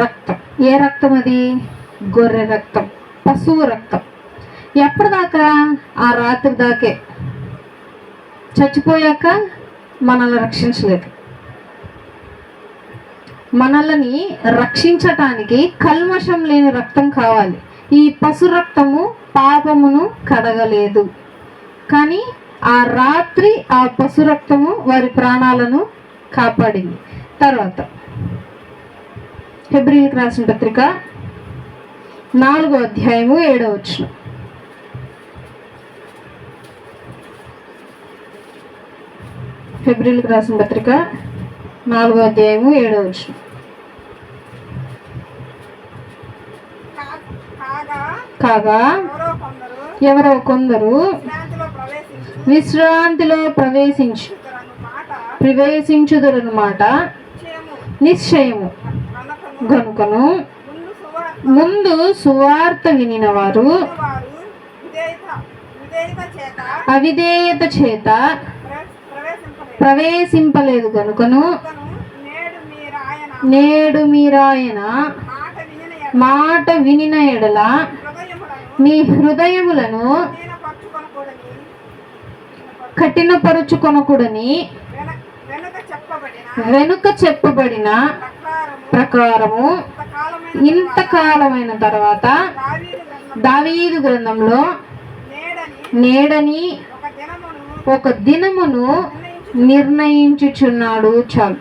రక్తం. ఏ రక్తం అది? గొర్రె రక్తం, పశువు రక్తం. ఎప్పటిదాకా? ఆ రాత్రి దాకే. చచ్చిపోయాక మనల్ని రక్షించలేదు. మనల్ని రక్షించటానికి కల్మషం లేని రక్తం కావాలి. ఈ పశు రక్తము పాపమును కడగలేదు, కానీ ఆ రాత్రి ఆ పశు రక్తము వారి ప్రాణాలను కాపాడింది. తర్వాత హెబ్రీయులకు రాసిన పత్రిక 4వ అధ్యాయము 7వ వచనం. హెబ్రీయులకు రాసిన పత్రిక 4వ అధ్యాయము 7వ వచనం. కాగా ఎవరో కొందరు విశ్రాంతిలో ప్రవేశించుదురన్నమాట నిశ్చయము. గనుకను ముందు సువార్త వినిన వారు అవిధేయత చేత ప్రవేశింపలేదు. గనుకను నేడు మీరాయన మాట వినిన ఎడల మీ హృదయములను కఠినపరుచుకొనకూడని వెనుక చెప్పబడిన ప్రకారము ఇంతకాలమైన తర్వాత దావీదు గ్రంథంలో నేడని ఒక దినమును నిర్ణయించుచున్నాడు. చాలు.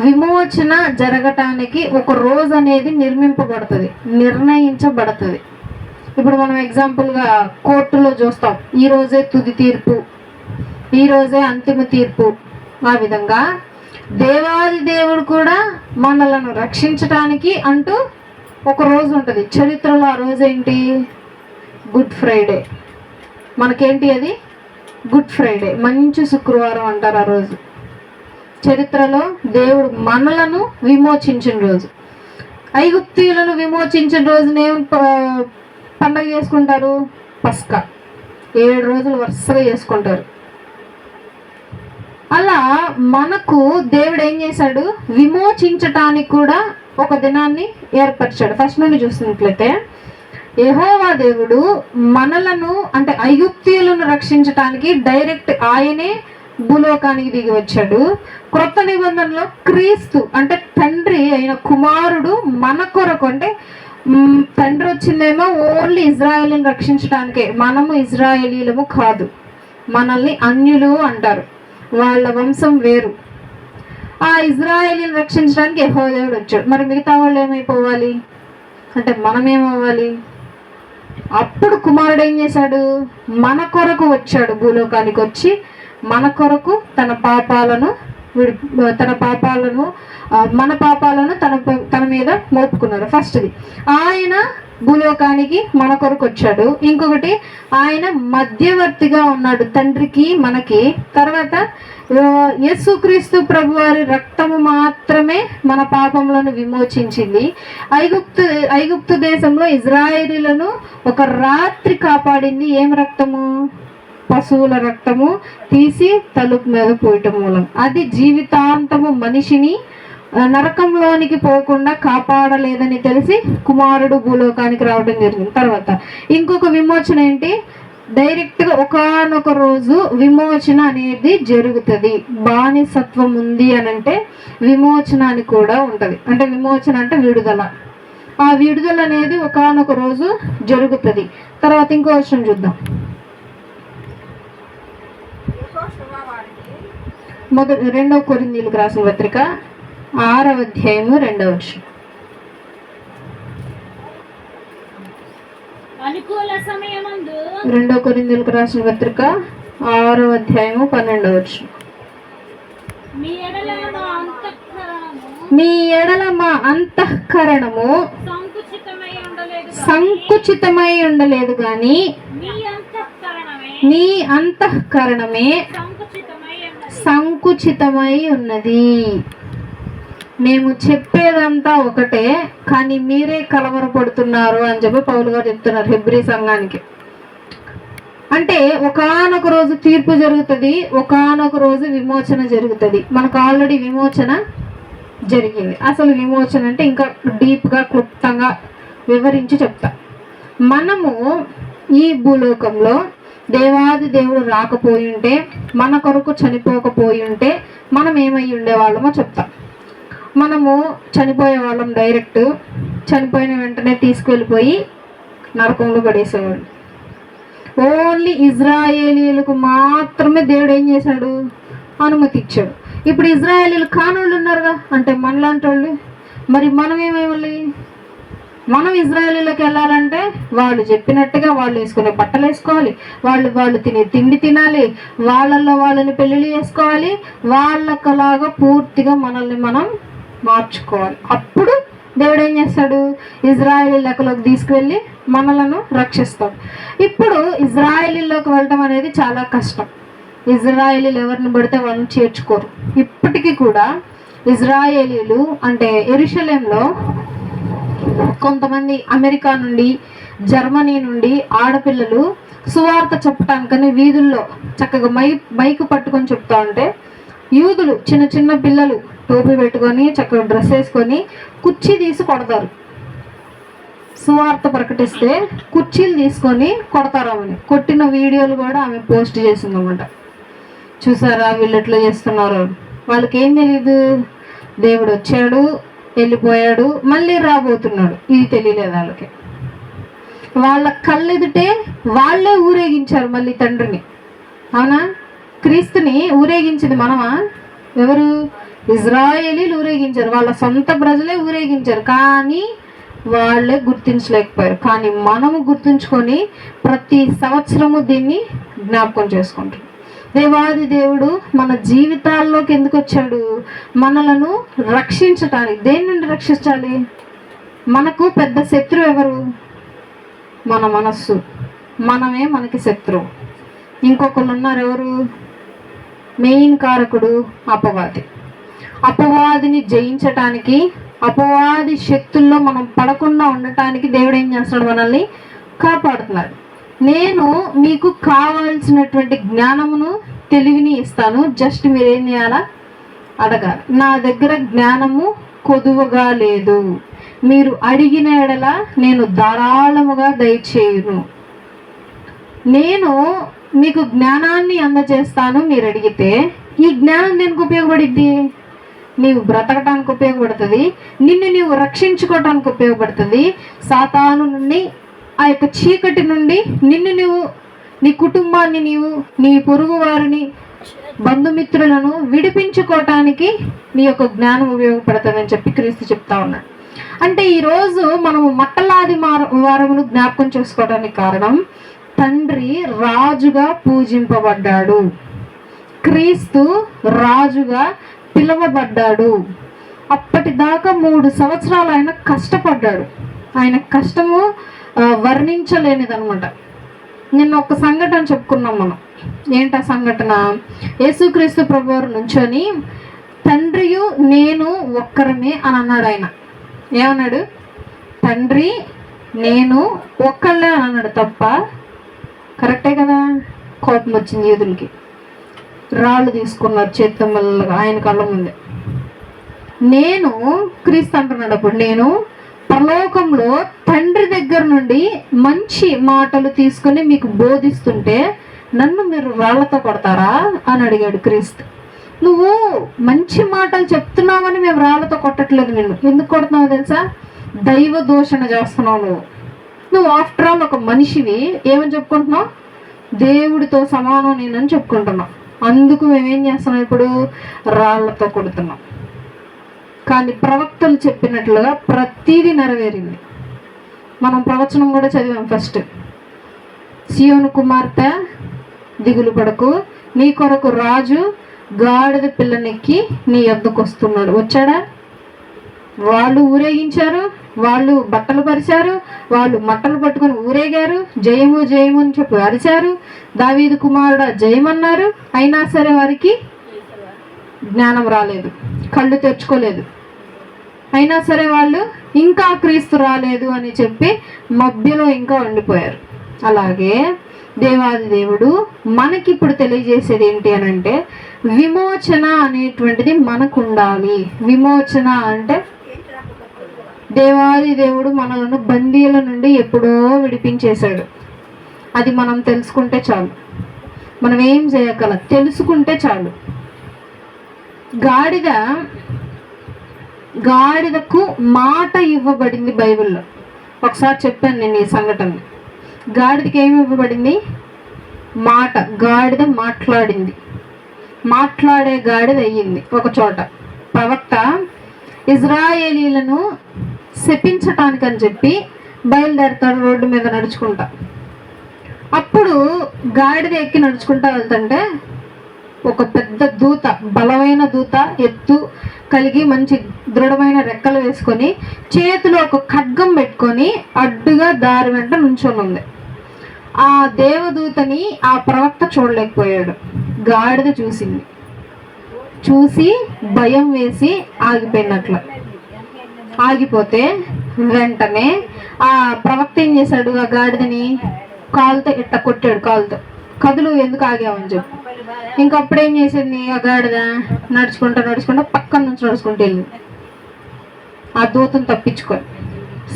విమోచన జరగటానికి ఒక రోజు అనేది నిర్ణయించబడుతుంది. ఇప్పుడు మనం ఎగ్జాంపుల్గా కోర్టులో చూస్తాం, ఈ రోజే తుది తీర్పు, ఈ రోజే అంతిమ తీర్పు. ఆ విధంగా దేవాది దేవుడు కూడా మనలను రక్షించటానికి అంటూ ఒక రోజు ఉంటుంది చరిత్రలో. ఆ రోజు ఏంటి? Good Friday. మనకేంటి అది? గుడ్ ఫ్రైడే, మంచి శుక్రవారం అంటారు ఆ రోజు. చరిత్రలో దేవుడు మనలను విమోచించిన రోజు. ఐగుప్తీయులను విమోచించిన రోజున ఏం పండగ చేసుకుంటారు? పస్కా. 7 రోజులు వరుసగా చేసుకుంటారు. అలా మనకు దేవుడు ఏం చేశాడు? విమోచించటానికి కూడా ఒక దినాన్ని ఏర్పరిచాడు. ఫస్ట్ నుండి చూసినట్లయితే యెహోవా దేవుడు మనలను, అంటే ఐగుప్తీయులను రక్షించటానికి డైరెక్ట్ ఆయనే భూలోకానికి దిగి వచ్చాడు. క్రొత్త నిబంధనలో క్రీస్తు అంటే తండ్రి అయిన కుమారుడు మన కొరకు, అంటే తండ్రి వచ్చిందేమో ఓన్లీ ఇజ్రాయేలీని రక్షించడానికే. మనము ఇజ్రాయేలీలము కాదు, మనల్ని అన్యులు అంటారు, వాళ్ళ వంశం వేరు. ఆ ఇజ్రాయేలీని రక్షించడానికి యెహోవా దేవుడు వచ్చాడు. మరి మిగతా వాళ్ళు ఏమైపోవాలి అంటే మనమేమవ్వాలి? అప్పుడు కుమారుడు ఏం చేశాడు? మన కొరకు వచ్చాడు. భూలోకానికి వచ్చి మన కొరకు మన పాపాలను తన మీద మోపుకున్నారు. ఫస్ట్ది ఆయన భూలోకానికి మన కొరకు వచ్చాడు. ఇంకొకటి ఆయన మధ్యవర్తిగా ఉన్నాడు తల్లికి మనకి. తర్వాత యేసుక్రీస్తు ప్రభువారి రక్తము మాత్రమే మన పాపములను విమోచించింది. ఐగుప్తు దేశంలో ఇజ్రాయేలీలను ఒక రాత్రి కాపాడింది. ఏం రక్తము? పశువుల రక్తము తీసి తలుపు మీద పోయటం మూలం. అది జీవితాంతము మనిషిని నరకంలోనికి పోకుండా కాపాడలేదని తెలిసి కుమారుడు భూలోకానికి రావడం జరిగింది. తర్వాత ఇంకొక విమోచన ఏంటి? డైరెక్ట్గా ఒకానొక రోజు విమోచన అనేది జరుగుతుంది. బానిసత్వం ఉంది అని అంటే విమోచన అని కూడా ఉంటుంది. అంటే విమోచన అంటే విడుదల. ఆ విడుదల అనేది ఒకానొక రోజు జరుగుతుంది. తర్వాత ఇంకో విషయం చూద్దాం. 2 కొరింథీయులకు రాసిన పత్రిక 6వ అధ్యాయము 2వ వచనం. అనుకూల సమయమందు 2 కొరింథీయులకు రాసిన పత్రిక 6వ అధ్యాయము 12వ వచనం. మీ ఎడల మా అంతఃకరణము సంకుచితమై ఉండలేదు గాని నీ అంతఃకరణమే సంకుచితమై ఉన్నది. మేము చెప్పేదంతా ఒకటే, కానీ మీరే కలవరపడుతున్నారు అని చెప్పి పౌలు గారు చెప్తున్నారు హెబ్రీ సంఘానికి. అంటే ఒకానొక రోజు తీర్పు జరుగుతుంది, ఒకానొక రోజు విమోచన జరుగుతుంది. మనకు ఆల్రెడీ విమోచన జరిగింది. అసలు విమోచన అంటే ఇంకా డీప్గా క్లుప్తంగా వివరించి చెప్తా. మనము ఈ భూలోకంలో దేవాది దేవుడు రాకపోయి ఉంటే, మన కొరకు చనిపోకపోయి ఉంటే మనం ఏమై ఉండేవాళ్ళమో చెప్తాం. మనము చనిపోయే వాళ్ళం, డైరెక్ట్ చనిపోయిన వెంటనే తీసుకెళ్ళిపోయి నరకంలో పడేసేవాడు. ఓన్లీ ఇజ్రాయేలీలకు మాత్రమే దేవుడు ఏం చేశాడు? అనుమతి ఇచ్చాడు. ఇప్పుడు ఇజ్రాయేలీలు కానోళ్ళు ఉన్నారుగా, అంటే మనలాంటి వాళ్ళు. మరి మనం ఏమేమి, మనం ఇజ్రాయేలీలకు వెళ్ళాలంటే వాళ్ళు చెప్పినట్టుగా వాళ్ళు వేసుకునే బట్టలు వేసుకోవాలి, వాళ్ళు తినే తిండి తినాలి, వాళ్ళని పెళ్ళిళ్ళు చేసుకోవాలి, వాళ్ళకలాగా పూర్తిగా మనల్ని మనం మార్చుకోవాలి. అప్పుడు దేవుడు ఏం చేస్తాడు? ఇజ్రాయేలీలోకి తీసుకువెళ్ళి మనలను రక్షిస్తాడు. ఇప్పుడు ఇజ్రాయేలీలోకి వెళ్ళటం అనేది చాలా కష్టం. ఇజ్రాయేలీలు ఎవరిని పడితే వాళ్ళని చేర్చుకోరు. ఇప్పటికీ కూడా ఇజ్రాయేలీలు అంటే యెరూషలేంలో కొంతమంది అమెరికా నుండి, జర్మనీ నుండి ఆడపిల్లలు సువార్త చెప్పటానికని వీధుల్లో చక్కగా మైకు పట్టుకొని చెప్తా ఉంటే, యూదులు చిన్న చిన్న పిల్లలు టోపీ పెట్టుకొని చక్కగా డ్రెస్ వేసుకొని కుర్చీ తీసి కొడతారు. సువార్త ప్రకటిస్తే కుర్చీలు తీసుకొని కొడతారు. ఆమెని కొట్టిన వీడియోలు కూడా ఆమె పోస్ట్ చేసిందన్నమాట. చూసారా వీళ్ళు ఎట్లా చేస్తున్నారు? వాళ్ళకి ఏం తెలియదు, దేవుడు వచ్చాడు, వెళ్ళిపోయాడు, మళ్ళీ రాబోతున్నాడు, ఇది తెలియలేదు వాళ్ళకి. వాళ్ళ కళ్ళెదుటే వాళ్ళే ఊరేగించారు మళ్ళీ తండ్రిని. అవునా? క్రీస్తుని ఊరేగించింది మనమా? ఎవరు? ఇజ్రాయేలీలు ఊరేగించారు, వాళ్ళ సొంత ప్రజలే ఊరేగించారు. కానీ వాళ్ళే గుర్తించలేకపోయారు. కానీ మనము గుర్తుంచుకొని ప్రతి సంవత్సరము దీన్ని జ్ఞాపకం చేసుకుంటాం. దేవాది దేవుడు మన జీవితాల్లోకి ఎందుకు వచ్చాడు? మనలను రక్షించటానికి. దేని నుండి రక్షించాలి? మనకు పెద్ద శత్రువు ఎవరు? మన మనస్సు. మనమే మనకి శత్రువు. ఇంకొకరు ఉన్నారు, ఎవరు? మెయిన్ కారకుడు అపవాది. అపవాదిని జయించటానికి, అపవాది శక్తుల్లో మనం పడకుండా ఉండటానికి దేవుడు ఏం చేస్తున్నాడు? మనల్ని కాపాడుతున్నాడు. నేను మీకు కావాల్సినటువంటి జ్ఞానమును, తెలివిని ఇస్తాను. జస్ట్ మీరేం చేయాలా? అడగాలి. నా దగ్గర జ్ఞానము కొదువగా లేదు, మీరు అడిగిన ఎడల నేను ధారాళముగా దయచేయును. నేను మీకు జ్ఞానాన్ని అందజేస్తాను. మీరు అడిగితే ఈ జ్ఞానం దేనికి ఉపయోగపడిద్ది? నీవు బ్రతకటానికి ఉపయోగపడుతుంది, నిన్ను నీవు రక్షించుకోవటానికి ఉపయోగపడుతుంది. సాతాను నుండి, ఆ యొక్క చీకటి నుండి నిన్ను నువ్వు, నీ కుటుంబాన్ని నీవు, నీ పొరుగు వారిని, బంధుమిత్రులను విడిపించుకోవటానికి నీ యొక్క జ్ఞానం ఉపయోగపడుతుందని చెప్పి క్రీస్తు చెప్తా ఉన్నాడు. అంటే ఈరోజు మనము మట్టలాది వారమును జ్ఞాపకం చేసుకోవడానికి కారణం, తండ్రి రాజుగా పూజింపబడ్డాడు, క్రీస్తు రాజుగా పిలువబడ్డాడు. అప్పటిదాకా 3 సంవత్సరాలు ఆయన కష్టపడ్డాడు. ఆయన కష్టము వర్ణించలేనిదనమాట. నిన్న ఒక సంఘటన చెప్పుకున్నాం మనం. ఏంటా సంఘటన? యేసుక్రీస్తు ప్రభువారు నుంచొని తండ్రియు నేను ఒక్కరమే అని అన్నాడు. ఆయన ఏమన్నాడు? తండ్రి నేను ఒక్కళ్ళే అని అన్నాడు. తప్ప? కరెక్టే కదా. కోపం వచ్చింది యూదులకి. రాళ్ళు తీసుకున్నారు చేత్తమ్మలుగా ఆయన కళ్ళ ముందే. నేను, క్రీస్తు అంటున్నాడు అప్పుడు, నేను పరలోకంలో తండ్రి దగ్గర నుండి మంచి మాటలు తీసుకొని మీకు బోధిస్తుంటే నన్ను మీరు రాళ్లతో కొడతారా అని అడిగాడు క్రీస్తు. నువ్వు మంచి మాటలు చెప్తున్నావని మేము రాళ్లతో కొట్టట్లేదు. నిన్ను ఎందుకు కొడుతున్నావు తెలుసా? దైవ దూషణ చేస్తున్నావు. నువ్వు ఆఫ్టర్ ఆల్ ఒక మనిషివి. ఏమని చెప్పుకుంటున్నావు? దేవుడితో సమానం నేనని చెప్పుకుంటున్నావు. అందుకు మేమేం చేస్తున్నాం? ఇప్పుడు రాళ్లతో కొడుతున్నాం. కానీ ప్రవక్తలు చెప్పినట్లుగా ప్రతిదీ నెరవేరింది. మనం ప్రవచనం కూడా చదివాం ఫస్ట్. సియోను కుమార్తె దిగులు పడకు, నీ కొరకు రాజు గాడిద పిల్లనెక్కి నీ యొద్దకు వస్తున్నాడు. వచ్చాడా? వాళ్ళు ఊరేగించారు, వాళ్ళు బట్టలు పరిచారు, వాళ్ళు మట్టలు పట్టుకొని ఊరేగారు, జయము జయము అని చెప్పి అరిచారు, దావీదు కుమారుడు జయమన్నారు. అయినా సరే వారికి జ్ఞానం రాలేదు, కళ్ళు తెరుచుకోలేదు. అయినా సరే వాళ్ళు ఇంకా క్రీస్తు రాలేదు అని చెప్పి మధ్యలో ఇంకా ఉండిపోయారు. అలాగే దేవాది దేవుడు మనకి ఇప్పుడు తెలియజేసేది ఏంటి అని అంటే, విమోచన అనేటువంటిది మనకు ఉండాలి. విమోచన అంటే దేవాది దేవుడు మనలను బందీల నుండి ఎప్పుడో విడిపించేశాడు. అది మనం తెలుసుకుంటే చాలు. మనం ఏం చేయగలం తెలుసుకుంటే చాలు. గాడిదకు మాట ఇవ్వబడింది బైబిల్లో. ఒకసారి చెప్పాను నేను ఈ సంఘటన. గాడిదకి ఏమి ఇవ్వబడింది? మాట. గాడిద మాట్లాడింది. మాట్లాడే గాడిద అయ్యింది. ఒక చోట ప్రవక్త ఇజ్రాయేలీలను శపించటానికి అని చెప్పి బయలుదేరతాడు రోడ్డు మీద నడుచుకుంటా. అప్పుడు గాడిద ఎక్కి నడుచుకుంటా వెళ్తుంటే ఒక పెద్ద దూత, బలమైన దూత, ఎత్తు కలిగి మంచి దృఢమైన రెక్కలు వేసుకొని చేతిలో ఒక ఖడ్గం పెట్టుకొని అడ్డుగా దారి వెంట నుంచొని ఉంది. ఆ దేవదూతని ఆ ప్రవక్త చూడలేకపోయాడు. గాడిద చూసింది. చూసి భయం వేసి ఆగిపోయినట్లు. ఆగిపోతే వెంటనే ఆ ప్రవక్త ఏం చేశాడు? ఆ గాడిదని కాలుతో ఇట్ట కొట్టాడు. కాలుతో, కదులు, ఎందుకు ఆగావని చెప్పి. ఇంకప్పుడేం చేసింది? ఆ గాడిద నడుచుకుంటా పక్కన నుంచి నడుచుకుంటూ వెళ్ళింది, ఆ దూతను తప్పించుకొని.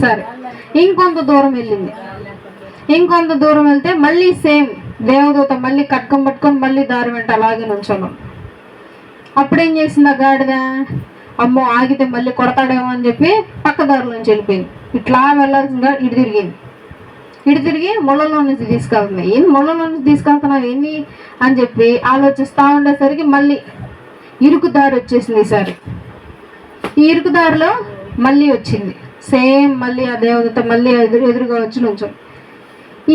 సరే, ఇంకొంత దూరం వెళ్ళింది. ఇంకొంత దూరం వెళ్తే మళ్ళీ సేమ్ దేవదూత మళ్ళీ కట్కం పట్టుకొని మళ్ళీ దారి వెంట అలాగే నుంచోను. అప్పుడేం చేసింది? ఆ గాడిద అమ్మో ఆగితే మళ్ళీ కొడతాడేమో అని చెప్పి పక్క దారిలో నుంచి వెళ్ళిపోయింది. ఇట్లా వెళ్ళాల్సిందిగా ఇటు తిరిగి ముళ్ళలో నుంచి తీసుకెళ్తుంది. ఏంది ముళ్ళలో నుంచి తీసుకెళ్తున్నావు ఏంది అని చెప్పి ఆలోచిస్తూ ఉండేసరికి మళ్ళీ ఇరుకు దారి వచ్చేసింది. ఈసారి ఈ ఇరుకు దారిలో మళ్ళీ వచ్చింది. సేమ్ మళ్ళీ ఆ దేవదూత మళ్ళీ ఎదురుగా వచ్చి నుంచో.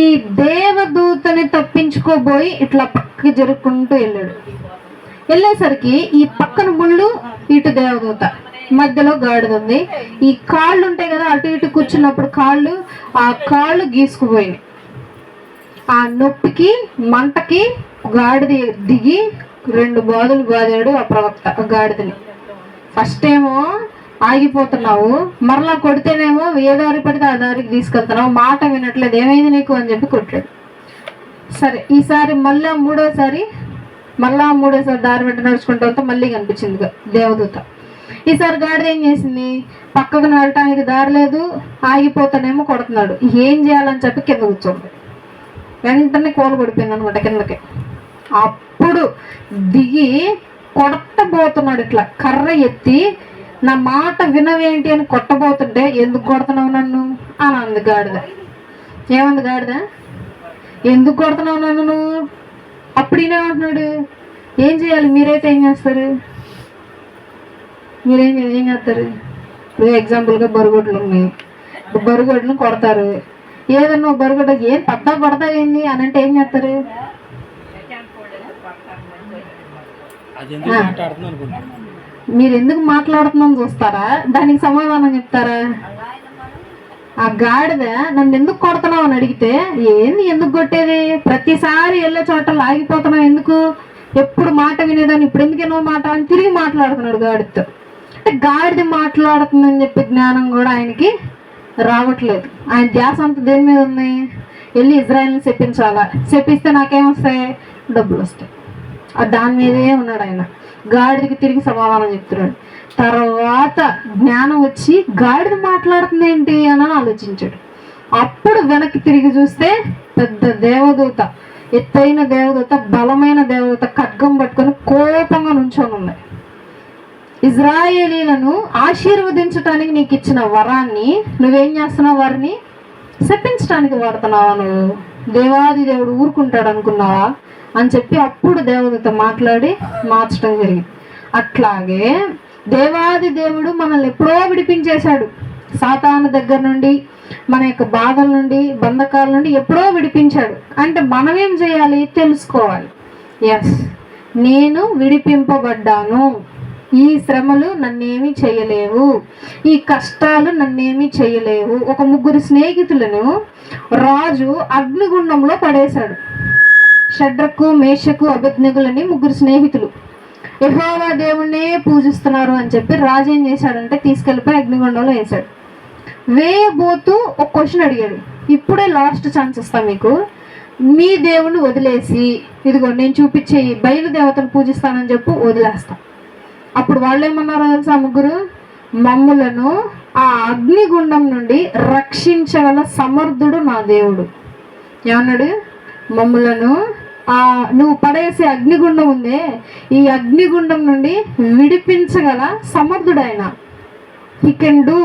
ఈ దేవదూతని తప్పించుకోబోయి ఇట్లా పక్కకి జరుపుకుంటూ వెళ్ళేసరికి ఈ పక్కన ముళ్ళు, ఇటు దేవదూత, మధ్యలో గాడిద ఉంది. ఈ కాళ్ళు ఉంటాయి కదా, అటు ఇటు కూర్చున్నప్పుడు ఆ కాళ్ళు గీసుకుపోయినాయి. ఆ నొప్పికి మంటకి గాడిద దిగి 2 బాదులు బాదాడు ఆ ప్రవక్త గాడిదని. ఫస్ట్ ఏమో ఆగిపోతున్నావు, మరలా కొడితేనేమో ఏ దారి పడితే ఆ దారికి తీసుకెళ్తున్నావు, మాట వినట్లేదు, ఏమైంది నీకు అని చెప్పి కొట్టాడు. సరే, ఈసారి మూడోసారి దారి వెంట నడుచుకుంటూ వెళ్తే మళ్ళీ కనిపించింది దేవదూత. ఈసారి గాడిద ఏం చేసింది? పక్కకు నడటానికి దారి లేదు, ఆగిపోతానేమో కొడుతున్నాడు. ఏం చేయాలని చెప్పి కింద కూర్చోండి. వెంటనే కోలు పడిపోయింది అనమాట కిందకి. అప్పుడు దిగి కొట్టబోతున్నాడు. ఇట్లా కర్ర ఎత్తి, నా మాట వినవేంటి అని కొట్టబోతుంటే, ఎందుకు కొడుతున్నావు నన్ను అని అంది గాడిద. ఏమంది గాడిద? ఎందుకు కొడుతున్నావు నన్ను నువ్వు? అప్పుడు ఈయనేమంటున్నాడు? ఏం చేయాలి? మీరైతే ఏం చేస్తారు? మీరేం చేస్తారు? ఇప్పుడు ఎగ్జాంపుల్గా బరుగొడ్లు ఉన్నాయి. బరుగొడ్లను కొడతారు. ఏదన్నా బరుగొడ్డ ఏం పడతా ఏంది అని అంటే ఏం చేస్తారు? మీరు ఎందుకు మాట్లాడుతున్నాను చూస్తారా? దానికి సమాధానం చెప్తారా? ఆ గాడిద నన్ను ఎందుకు కొడుతున్నావు అని అడిగితే, ఏంది ఎందుకు కొట్టేది? ప్రతిసారి వెళ్ళే చోట ఆగిపోతున్నావు ఎందుకు? ఎప్పుడు మాట వినేదాన్ని ఇప్పుడు ఎందుకేనో మాట అని తిరిగి మాట్లాడుతున్నాడు గాడిదతో. అంటే గాడిద మాట్లాడుతుందని చెప్పి జ్ఞానం కూడా ఆయనకి రావట్లేదు. ఆయన ధ్యాస అంతా దేని మీద ఉంది? వెళ్ళి ఇజ్రాయెల్ని శపించాలా, శపిస్తే నాకేమొస్తాయి? డబ్బులు వస్తాయి. దాని మీదే ఉన్నాడు ఆయన. గాడిదకి తిరిగి సమాధానం చెప్తున్నాడు. తర్వాత జ్ఞానం వచ్చి గాడిద మాట్లాడుతుంది ఏంటి అని ఆలోచించాడు. అప్పుడు వెనక్కి తిరిగి చూస్తే పెద్ద దేవదూత, ఎత్తైన దేవదూత, బలమైన దేవదూత ఖడ్గం పట్టుకొని కోపంగా నుంచొని ఉంది. ఇజ్రాయేలీలను ఆశీర్వదించడానికి నీకు ఇచ్చిన వరాన్ని నువ్వేం చేస్తున్నావు? వారిని శపించడానికి వాడుతున్నావా నువ్వు? దేవాది దేవుడు ఊరుకుంటాడు అనుకున్నావా అని చెప్పి అప్పుడు దేవదూత మాట్లాడి మార్చడం జరిగింది. అట్లాగే దేవాది దేవుడు మనల్ని ఎప్పుడో విడిపించేశాడు. సాతాను దగ్గర నుండి, మన యొక్క బాధల నుండి, బంధకాల నుండి ఎప్పుడో విడిపించాడు. అంటే మనం ఏం చేయాలి? తెలుసుకోవాలి. ఎస్, నేను విడిపింపబడ్డాను, ఈ శ్రమలు నన్నేమీ చేయలేవు, ఈ కష్టాలు నన్నేమీ చేయలేవు. ఒక 3 స్నేహితులను రాజు అగ్నిగుండంలో పడేశాడు. షడ్రకు, మేషకు, అబేద్నెగోలని 3 స్నేహితులు యెహోవా దేవుణ్ణే పూజిస్తున్నారు అని చెప్పి రాజు ఏం చేశాడంటే తీసుకెళ్ళిపోయి అగ్నిగుండంలో వేశాడు. వేయబోతూ ఒక క్వశ్చన్ అడిగాడు. ఇప్పుడే లాస్ట్ ఛాన్స్ ఇస్తా మీకు. మీ దేవుణ్ణి వదిలేసి ఇదిగో నేను చూపించే బయలుదేవతను పూజిస్తానని చెప్పి వదిలేస్తా. అప్పుడు వాళ్ళు ఏమన్నారో తెలుసా? 3 మమ్ములను ఆ అగ్నిగుండం నుండి రక్షించగల సమర్థుడు నా దేవుడు. ఏమన్నాడు? మమ్ములను నువ్వు పడేసే అగ్నిగుండం ఉందే, ఈ అగ్నిగుండం నుండి విడిపించగల సమర్థుడు ఆయన. He can do.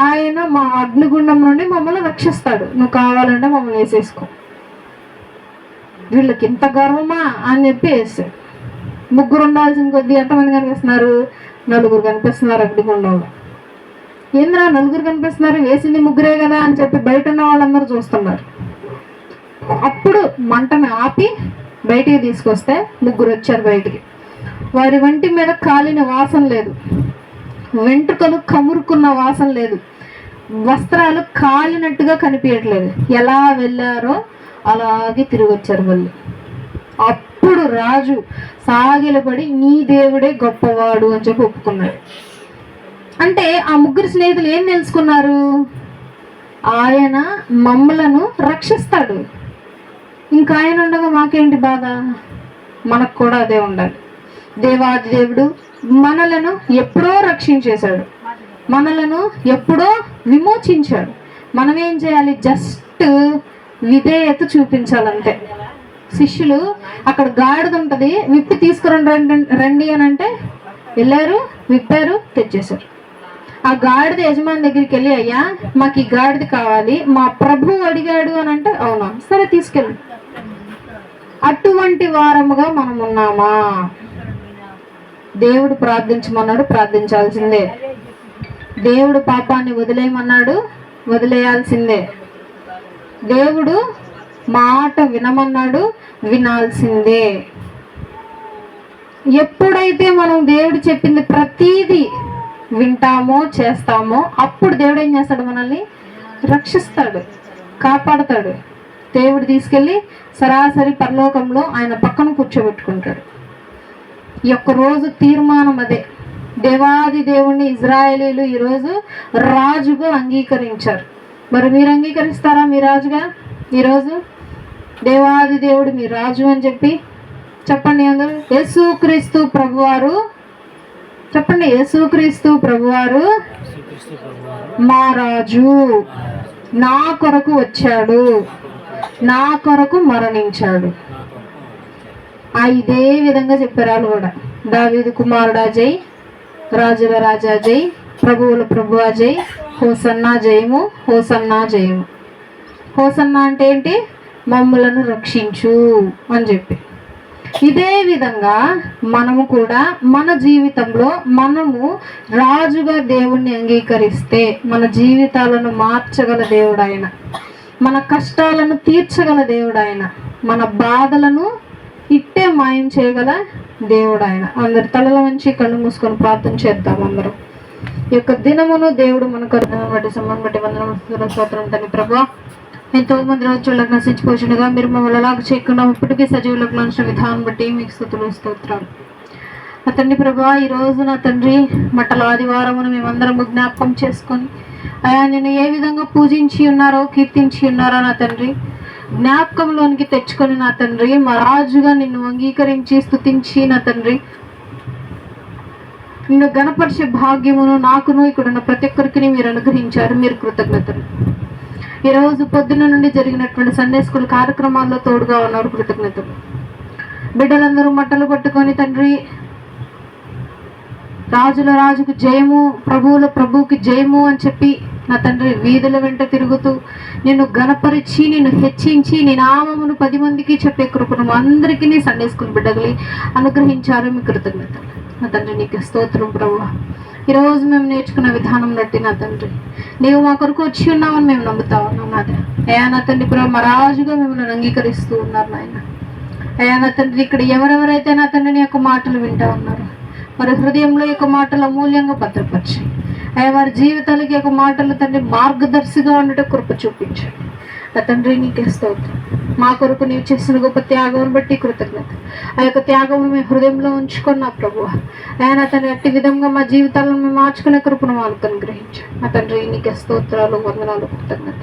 ఆయన మా అగ్నిగుండం నుండి మమ్మల్ని రక్షిస్తాడు, నువ్వు కావాలంటే మమ్మల్ని వేసేసుకో. వీళ్ళకి ఇంత గర్వమా అని చెప్పి వేసాడు. 3 ఉండాల్సిన కొద్దీ ఎంతమంది కనిపిస్తున్నారు? 4 కనిపిస్తున్నారు అగ్నిగుండంలో. ఏంద్రా 4 కనిపిస్తున్నారు, వేసింది 3 కదా అని చెప్పి బయట ఉన్న వాళ్ళందరూ చూస్తున్నారు. అప్పుడు మంటను ఆపి బయటికి తీసుకొస్తే 3 వచ్చారు బయటికి. వారి వంటి మీద కాలిన వాసన లేదు, వెంట్రుకలు కమురుకున్న వాసన లేదు, వస్త్రాలు కాలినట్టుగా కనిపించట్లేదు. ఎలా వెళ్ళారో అలాగే తిరిగి వచ్చారు మళ్ళీ. అప్పుడు రాజు సాగిలపడి నీ దేవుడే గొప్పవాడు అని చెప్పి ఒప్పుకున్నాడు. అంటే ఆ 3 స్నేహితులు ఏం తెలుసుకున్నారు? ఆయన మమ్మలను రక్షిస్తాడు, ఇంకా ఆయన ఉండగా మాకేంటి బాధ? మనకు కూడా అదే ఉండాలి. దేవాది దేవుడు మనలను ఎప్పుడో రక్షించేశాడు, మనలను ఎప్పుడో విమోచించాడు. మనం ఏం చేయాలి? జస్ట్ విధేయత చూపించాలంతే. శిష్యులు అక్కడ గాడిద ఉంటుంది, విప్పి తీసుకురండి రండి అని అంటే వెళ్ళారు, విప్పారు, తెచ్చేశారు. ఆ గాడిద యజమాని దగ్గరికి వెళ్ళి అయ్యా మాకు ఈ గాడిద కావాలి, మా ప్రభువు అడిగాడు అని అంటే అవునా సరే తీసుకెళ్ళి. అటువంటి వారముగా మనం ఉన్నామా? దేవుడు ప్రార్థించమన్నాడు, ప్రార్థించాల్సిందే. దేవుడు పాపాన్ని వదిలేయమన్నాడు, వదిలేయాల్సిందే. దేవుడు మాట వినమన్నాడు, వినాల్సిందే. ఎప్పుడైతే మనం దేవుడు చెప్పింది ప్రతీది వింటామో చేస్తామో అప్పుడు దేవుడు ఏం చేస్తాడు? మనల్ని రక్షిస్తాడు, కాపాడతాడు. దేవుడు తీసుకెళ్ళి సరాసరి పరలోకంలో ఆయన పక్కన కూర్చోబెట్టుకుంటాడు. ఈ యొక్క రోజు తీర్మానం అదే. దేవాది దేవుణ్ణి ఇజ్రాయేలీలు ఈరోజు రాజుగా అంగీకరించారు. మరి మీరు అంగీకరిస్తారా మీ రాజుగా? ఈరోజు దేవాది దేవుడు మీ రాజు అని చెప్పి చెప్పండి అందరూ. యేసుక్రీస్తు ప్రభువారు చెప్పండి. యేసుక్రీస్తు ప్రభువారు మా రాజు, నా కొరకు వచ్చాడు, నా కొరకు మరణించాడు. ఇదే విధంగా చెప్పారు వాళ్ళు కూడా. దావీదు కుమారుడా జై, రాజుల రాజా జై, ప్రభువుల ప్రభువా జై, హోసన్నా జయము, హోసన్నా జయము. హోసన్నా అంటే ఏంటి? మమ్ములను రక్షించు అని చెప్పి. ఇదే విధంగా మనము కూడా మన జీవితంలో మనము రాజుగా దేవుణ్ణి అంగీకరిస్తే మన జీవితాలను మార్చగల దేవుడు ఆయన, మన కష్టాలను తీర్చగల దేవుడు ఆయన, మన బాధలను ఇట్టే మాయం చేయగల దేవుడు ఆయన. అందరి తలల నుంచి కళ్ళు మూసుకొని ప్రార్థన చేద్దాం అందరం. ఈ యొక్క దినమును దేవుడు మనకు బట్టి సంబంధం బట్టి వందనం స్తోత్రం తండ్రి. ప్రభువా, ఎంతో మంది రోజులకు నశించిపోతుండగా మీరు మమ్మల్ని అలాగ చేయకుండా ఇప్పటికీ సజీవులకు ఉంచిన విధానం బట్టి మీకు స్తుతులు స్తోత్రాలు. నా తండ్రి ప్రభువా, ఈ రోజు నా తండ్రి మట్టల ఆదివారమును మేమందరం జ్ఞాపకం చేసుకొని అయా నేను ఏ విధంగా పూజించి ఉన్నారో కీర్తించి ఉన్నారో నా తండ్రి జ్ఞాపకంలోనికి తెచ్చుకొని నా తండ్రి మా రాజుగా నిన్ను అంగీకరించి స్తుతించి నా తండ్రి నిన్ను గణపరిచే భాగ్యమును నాకును ఇక్కడున్న ప్రతి ఒక్కరికి మీరు అనుగ్రహించారు. మీరు కృతజ్ఞతలు. ఈరోజు పొద్దున్న నుండి జరిగినటువంటి సండే స్కూల్ కార్యక్రమాల్లో తోడుగా ఉన్నారు. కృతజ్ఞతలు. బిడ్డలందరూ మట్టలు పట్టుకొని తండ్రి రాజుల రాజుకు జయము, ప్రభువుల ప్రభువుకి జయము అని చెప్పి నా తండ్రి వీధుల వెంట తిరుగుతూ నిన్ను గణపరిచి నిన్ను హెచ్చించి నీ నామమును 10 మందికి చెప్పే కృపను అందరికీ సండే స్కూల్ బిడ్డలు అనుగ్రహించారు. మీ కృతజ్ఞతలు. నా తండ్రి నీకు స్తోత్రం ప్రభువా. ఈరోజు మేము నేర్చుకున్న విధానం బట్టి నా తండ్రి నీవు మా కొరకు వచ్చి ఉన్నామని మేము నమ్ముతా ఉన్నాం నాయన. అయ్యా నా తండ్రి ప్రభు మా రాజుగా మిమ్మల్ని అంగీకరిస్తూ ఉన్నారు నాయన. అయ్యా నా తండ్రి ఇక్కడ ఎవరెవరైతే నా తండ్రి నీ యొక్క మాటలు వింటా ఉన్నారు వారి హృదయంలో యొక్క మాటలు అమూల్యంగా భద్రపరిచి అయ్యా వారి జీవితాలకి యొక్క మాటలు తండ్రి మార్గదర్శిగా ఉండటం కృప చూపించండి నా తండ్రి. నీకే స్తోత్రం. మా కొరకు నీవు చేసిన గొప్ప త్యాగం బట్టి కృతజ్ఞత. ఆ యొక్క త్యాగం మేము హృదయంలో ఉంచుకున్నా ప్రభు. ఆయన అతని అట్టి విధంగా మా జీవితాలను మేము మార్చుకునే కృపను వాళ్ళకు అనుగ్రహించండి నా తండ్రి. నీకే స్తోత్రాలు, వందనాలు, కృతజ్ఞత.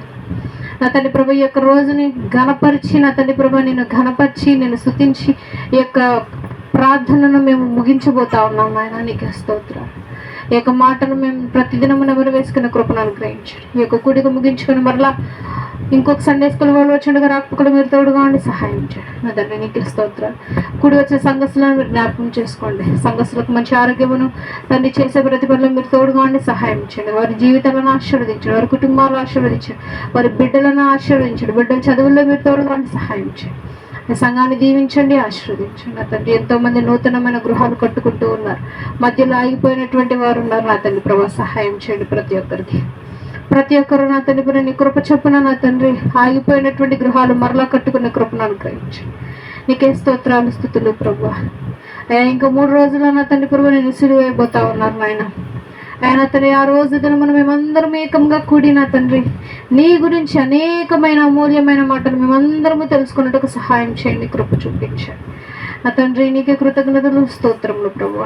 నా తండ్రి ప్రభు ఈ యొక్క రోజుని ఘనపరిచి నా తండ్రి ప్రభు నేను ఘనపరిచి నేను స్తుతించి ఈ యొక్క ప్రార్థనను మేము ముగించబోతా ఉన్నాం నాయన. నీకే స్తోత్రాలు. ఈ యొక్క మాటలు మేము ప్రతిదినము నెమరు వేసుకున్న కృపను అనుగ్రహించండి. ఈ యొక్క కూడిక ముగించుకొని మరలా ఇంకొక సండే స్కూల్ వాళ్ళు వచ్చిండగా రాకపోకలు మీరు తోడుగా ఉండి సహాయం చేయండి నా తండ్రి. నీకే స్తోత్రాలు. కూడి వచ్చే సంఘస్థులను మీరు జ్ఞాపకం చేసుకోండి. సంఘస్థులకు మంచి ఆరోగ్యమును తండ్రి చేసే ప్రతి పనులు మీరు తోడుగా ఉండి సహాయం చేయండి. వారి జీవితాలను ఆశీర్వదించండి, వారి కుటుంబాలను ఆశీర్వదించండి, వారి బిడ్డలను ఆశీర్వదించండి. బిడ్డల చదువుల్లో మీరు తోడుగా ఉండి సహాయం చేయండి. సంఘాన్ని దీవించండి, ఆశీర్వదించండి నా తండ్రి. ఎంతో మంది నూతనమైన గృహాలు కట్టుకుంటూ ఉన్నారు, మధ్యలో ఆగిపోయినటువంటి వారు ఉన్నారు నా తండ్రి ప్రభు. సహాయం చేయండి ప్రతి ఒక్కరికి. ప్రతి ఒక్కరు నా తండ్రి నీ కృప చొప్పున నా తండ్రి ఆగిపోయినటువంటి గృహాలు మరలా కట్టుకునే కృపను అనుగ్రహించండి. నీకే స్తోత్రాలు, స్తుతులు ప్రభు. అయ్యా ఇంకా 3 రోజుల్లో నా తండ్రి ప్రభు నేను సిలువైపోతా ఉన్నారు నాయన. ఆయన తండ్రి ఆ రోజు మనం మేమందరం ఏకంగా కూడి నా తండ్రి నీ గురించి అనేకమైన అమూల్యమైన మాటలు మేమందరము తెలుసుకున్నట్టుకు సహాయం చేయండి, కృప చూపించండి నా తండ్రి. నీకే కృతజ్ఞతలు, స్తోత్రములు ప్రభు.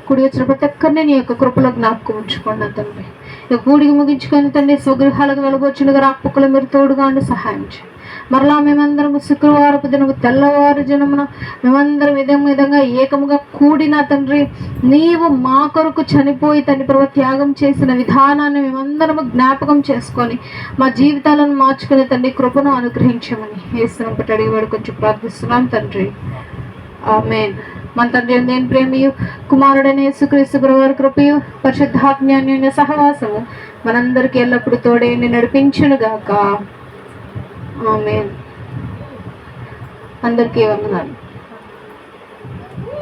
కూడి వచ్చిన ప్రతి ఒక్కరిని నీ యొక్క కృపలో జ్ఞాపకం ఉంచుకోండి నా తండ్రి. ఇక కూడికి ముగించుకొని తండ్రి స్వగృహాలకు వెలగొచ్చుండగా రాకపోకలు మీరు తోడుగా ఉండి సహాయం చేయండి. మరలా మేమందరం శుక్రవారపు దినము తెల్లవారు జనమున మేమందరం విధంగా ఏకముగా కూడిన తండ్రి నీవు మా కొరకు చనిపోయి తండ్రి ప్రభు త్యాగం చేసిన విధానాన్ని మేమందరము జ్ఞాపకం చేసుకొని మా జీవితాలను మార్చుకునే తండ్రి కృపను అనుగ్రహించమని యేసునామమున అడిగి వేడుకొంచు ప్రార్థిస్తున్నాం తండ్రి. ఆమేన్. మన తండ్రి నేను ప్రేమియు కుమారుడైన యేసుక్రీస్తు ప్రభువారి కృపయు పరిశుద్ధాత్మ సహవాసము మనందరికీ ఎల్లప్పుడూ తోడే నడిపించునుగాక. ఆమేన్. అందరికీ వందనాలు.